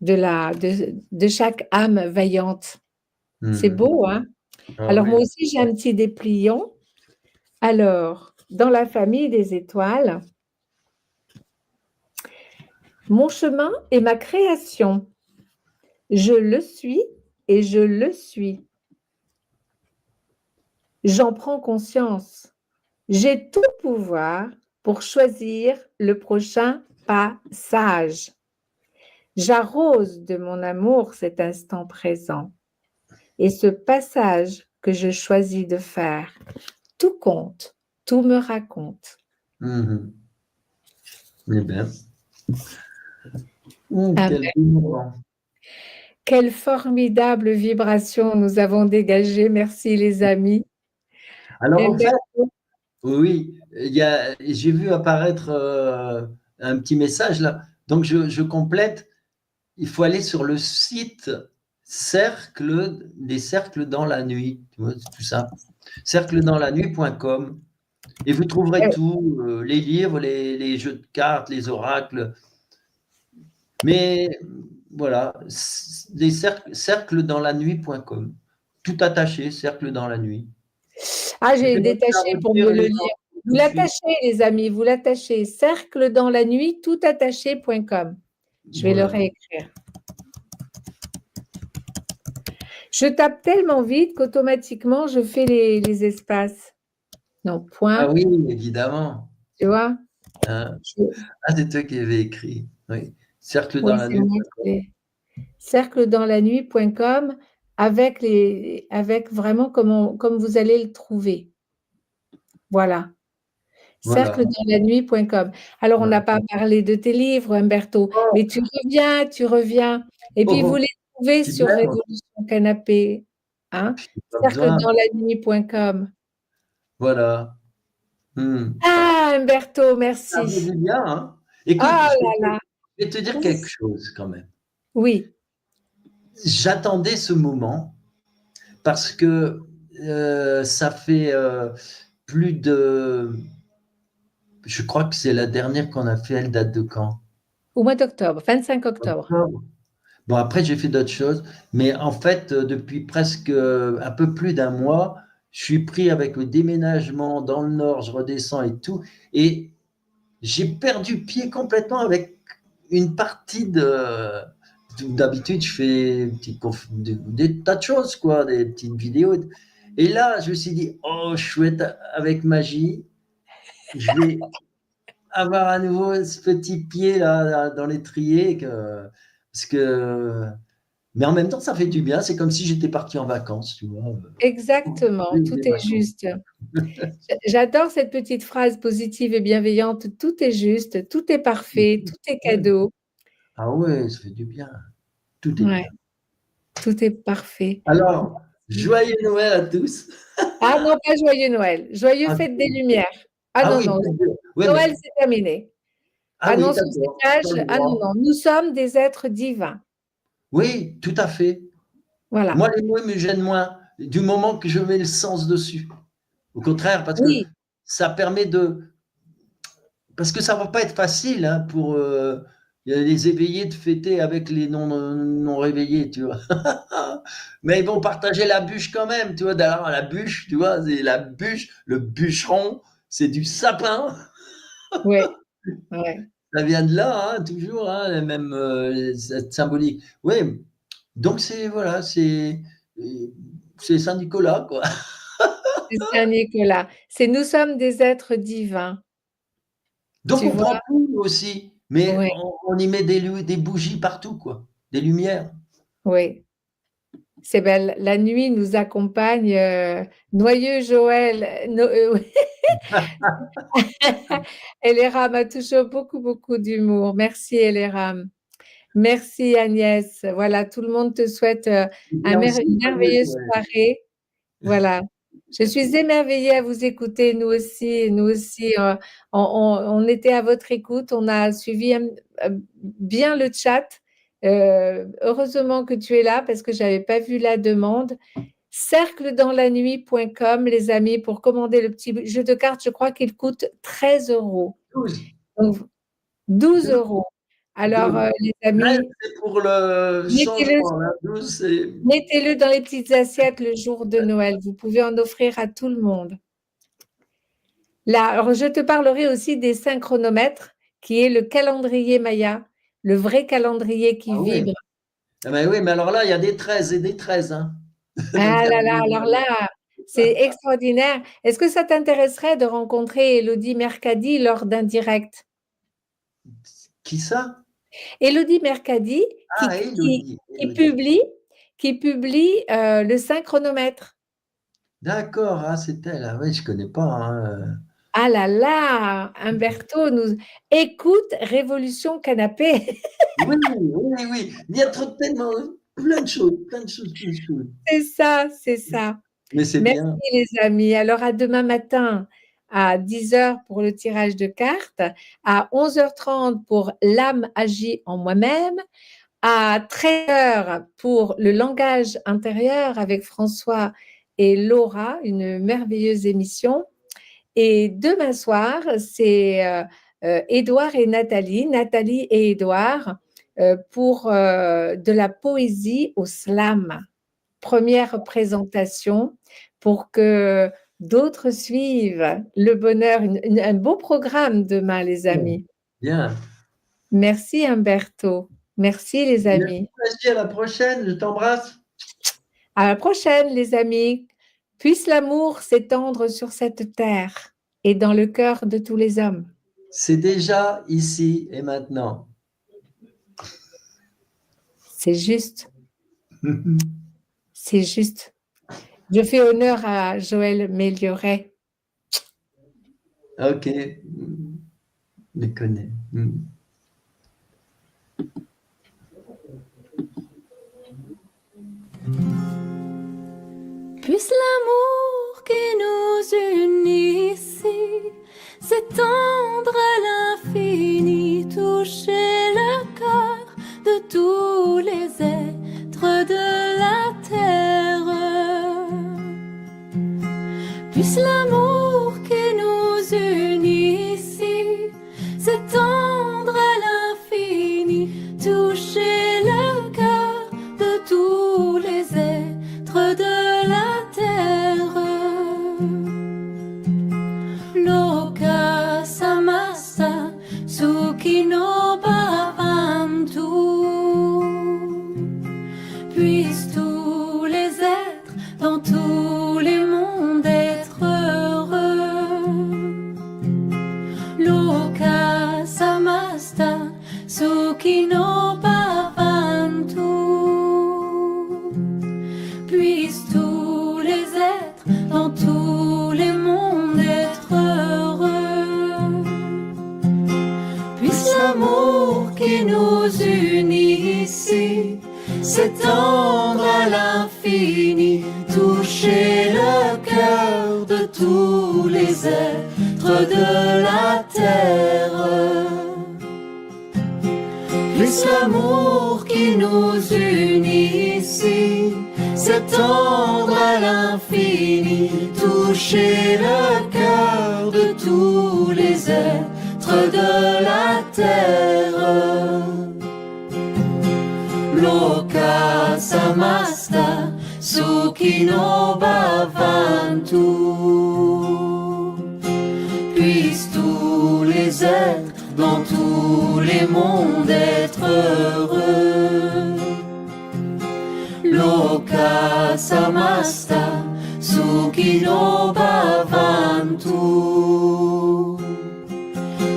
de chaque âme vaillante. C'est Mhm. beau, hein? Ah Alors, moi oui. aussi, j'ai un petit dépliant. Alors, dans la famille des étoiles, mon chemin est ma création. Je le suis et je le suis. J'en prends conscience. J'ai tout pouvoir pour choisir le prochain passage. J'arrose de mon amour cet instant présent et ce passage que je choisis de faire. Tout compte, tout me raconte. Mhm. Eh bien. Ah Quel ben, beau moment. quelle formidable vibration nous avons dégagée. Merci les amis. Alors en fait, Humberto, oui, j'ai vu apparaître un petit message là. Donc je complète. Il faut aller sur le site Cercle des cercles dans la nuit. Tu vois, c'est tout ça. Cercledanslannuit.com. Et vous trouverez tout, les livres, les jeux de cartes, les oracles. Mais voilà, les cercledanslannuit.com. Tout attaché, cercle dans la nuit. ah, Je j'ai vais mettre ça à détaché pour retenir me le les lire. gens Vous tout de suite. l'attachez, les amis, vous l'attachez. Cercle dans la nuit, toutattaché.com. Je vais le Voilà. réécrire. Je tape tellement vite qu'automatiquement, je fais les espaces. Non, Ah point, oui, évidemment. tu vois? Hein. Je- Ah, c'est toi qui avais écrit. Oui. Cercle dans oui, la c'est nuit. moi qui l'ai. Cercledanslannuit.com avec vraiment comme vous allez le trouver. Voilà. Voilà. Cercledanslannuit.com. Alors, on n'a Voilà. pas parlé de tes livres, Humberto, mais tu reviens, tu reviens. Et Oh, puis, vous oh, les trouvez tu sur m'aimes? Révolution Canapé, hein? Pas besoin. Cercledanslannuit.com. Voilà. Hmm. Ah, Humberto, Ça fait merci. du bien, hein? Écoute, Ah là là. je vais te dire quelque chose quand même. Oui, J'attendais ce moment parce que ça fait plus de... Je crois que c'est la dernière qu'on a fait, elle date de quand? Au mois d'octobre, 25 octobre. Octobre. Bon, après, j'ai fait d'autres choses, mais en fait, depuis presque un peu plus d'un mois, je suis pris avec le déménagement dans le nord, je redescends et tout, et j'ai perdu pied complètement avec une partie de... D'habitude, je fais des tas de choses, quoi, des petites vidéos. Et là, je me suis dit, oh, chouette, avec magie, je vais avoir à nouveau ce petit pied là, dans l'étrier. Parce que... Mais en même temps, ça fait du bien. C'est comme si j'étais parti en vacances, tu vois. Exactement, tout Des est vacances. juste. J'adore cette petite phrase positive et bienveillante. Tout est juste, tout est parfait, tout est Ouais. cadeau. Ah ouais, ça fait du bien. Tout est Ouais, bien. tout est parfait. Alors, joyeux Noël à tous. Ah non, pas joyeux Noël. Joyeux Ah, fête des Lumières. Ah ah non, oui, non, ouais, mais, Noël, c'est terminé. ah oui, Annonce au d'accord. T'as céage. le Ah non, droit. non, nous sommes des êtres divins. Oui, tout à fait. Voilà. Moi, les mots me gênent moins du moment que je mets le sens dessus. Au contraire, parce que Oui, ça permet de... Parce que ça va pas être facile hein, pour les éveillés de fêter avec les non réveillés, tu vois. Mais ils vont partager la bûche quand même, tu vois. D'ailleurs, la bûche, tu vois, c'est la bûche, le bûcheron, c'est du sapin. oui, oui. Ça vient de là, hein, toujours, hein, même cette symbolique. Oui, donc c'est voilà, c'est Saint-Nicolas, quoi. C'est Saint-Nicolas. C'est nous sommes des êtres divins. Donc Tu on prend vois? tout aussi, mais Oui, on y met des bougies partout, quoi, des lumières. oui. C'est belle. La nuit nous accompagne. Noyeux Joël. Eléram a toujours beaucoup, beaucoup d'humour. Merci, Eléram. Merci, Agnès. Voilà, tout le monde te souhaite Et bien aussi, une joyeux merveilleuse Noël. soirée. Voilà. Je suis émerveillée à vous écouter, nous aussi, on était à votre écoute, on a suivi bien le chat. Heureusement que tu es là parce que je n'avais pas vu la demande. Cercledanslannuit.com, les amis, pour commander le petit jeu de cartes, je crois qu'il coûte 13 €. 12, Donc, 12 12, €. Alors, 12. les 13, amis, c'est pour le mettez-le changement, hein. 12, c'est... mettez-le dans les petites assiettes le jour de Noël. Vous pouvez en offrir à tout le monde. Là, alors je te parlerai aussi des synchronomètres, qui est le calendrier Maya, le vrai calendrier qui Ah oui. vibre. Ah ben oui, mais alors là, il y a des 13 et des 13, hein, dans le Ah là là, calendrier alors là, c'est extraordinaire. Est-ce que ça t'intéresserait de rencontrer Élodie Mercadi lors d'un direct? Qui ça? Élodie Mercadi Ah, Élodie, qui Élodie. publie, le synchronomètre. D'accord, ah, c'est elle. Ah oui, je connais pas, hein. Ah là là, Humberto nous écoute Révolution Canapé. Oui, oui, oui. Il y a trop tellement, plein de choses, plein de choses, plein de choses. C'est ça, c'est ça. Mais c'est Merci bien. les amis. Alors à demain matin à 10 h pour le tirage de cartes, à 11 h 30 pour l'âme agit en moi-même, à 13 h pour le langage intérieur avec François et Laura, une merveilleuse émission. Et demain soir, c'est Édouard et Nathalie et Édouard pour de la poésie au slam. Première présentation pour que d'autres suivent. Le bonheur, un beau programme demain, les amis. Bien. Merci Humberto. Merci les amis. Merci, à la prochaine. Je t'embrasse. À la prochaine, les amis. Puisse l'amour s'étendre sur cette terre et dans le cœur de tous les hommes. C'est déjà ici et maintenant. C'est juste. C'est juste. Je fais honneur à Joël Mélioret. Ok. Je les connais. Puisse l'amour qui nous unit ici s'étendre à l'infini, toucher le cœur de tous les êtres de la terre. de la terre. Plus l'amour qui nous unit ici, s'étendre à l'infini, toucher le cœur de tous les êtres de la terre. Loka samasta sukhino bhavantu. Puissent tous les êtres dans tous les mondes être heureux. Loka samasta sukhino bhavantu.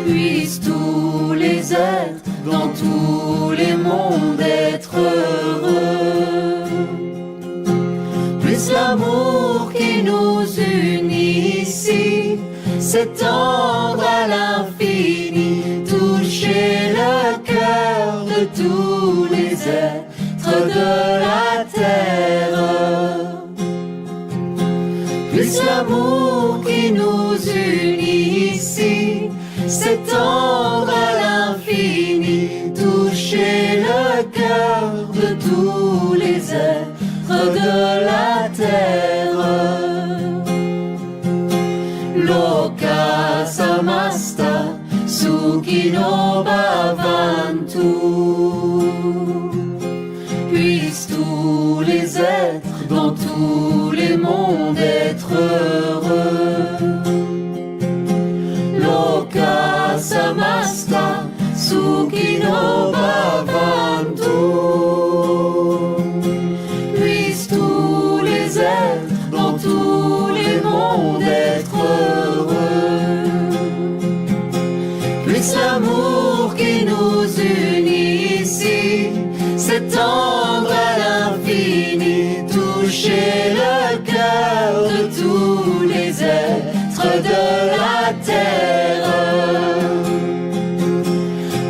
Puissent tous les êtres dans tous les mondes être heureux. Puisse l'amour qui nous unit ici s'étendre à l'infini, toucher le cœur de tous les êtres de la terre. Puisse l'amour qui nous unit ici s'étendre à l'infini, toucher le cœur de tous les êtres de la terre. Loka samasta sukhino bhavantu. Puissent tous les êtres dans tous les mondes être heureux. Loka samasta sukhino bhavantu. Puissent tous les êtres dans tous les mondes être heureux. Puisse l'amour qui nous unit ici s'étendre à l'infini, toucher le cœur de tous les êtres de la terre.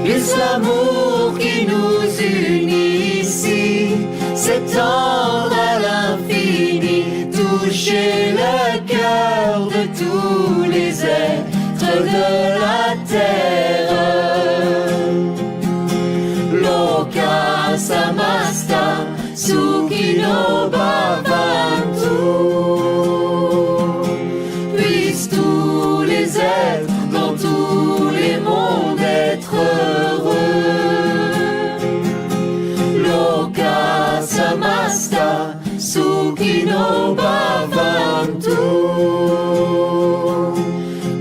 Puisse l'amour qui nous unit ici s'étendre à l'infini, toucher le cœur de tous les êtres de la terre. Loka samasta sukhino bhavantu. Puissent tous les êtres dans tous les mondes être heureux. Loka samasta sukhino bhavantu.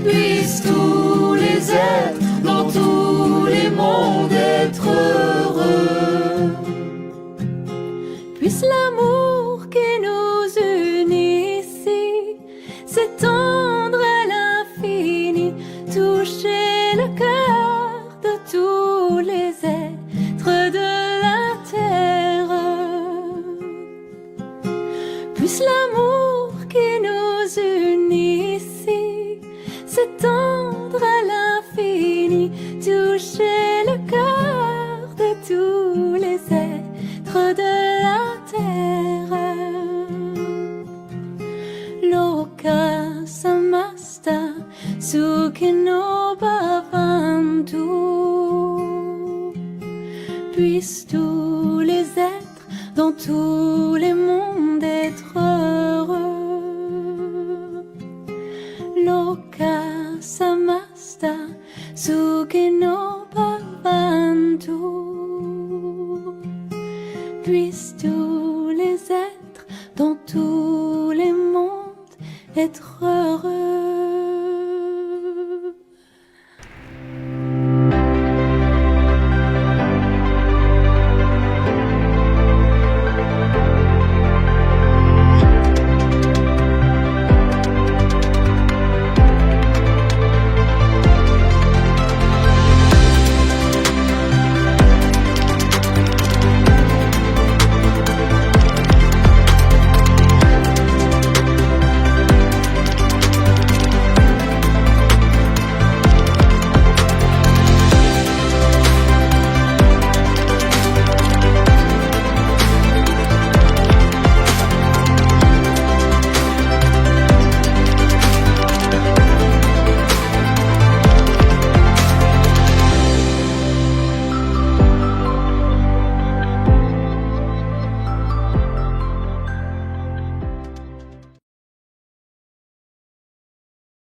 Puissent tous les êtres dans tous les mondes être heureux. Puisse l'amour qui nous unit ici s'étendre à l'infini, toucher le cœur de tous les êtres de la terre. Puisse l'amour qui nous unit ici s'étendre à l'infini, toucher le cœur de tous les êtres de la terre. Loka samasta sukhino bhavantu. Puissent tous les êtres dans tous les mondes être heureux. Loka samasta sukhino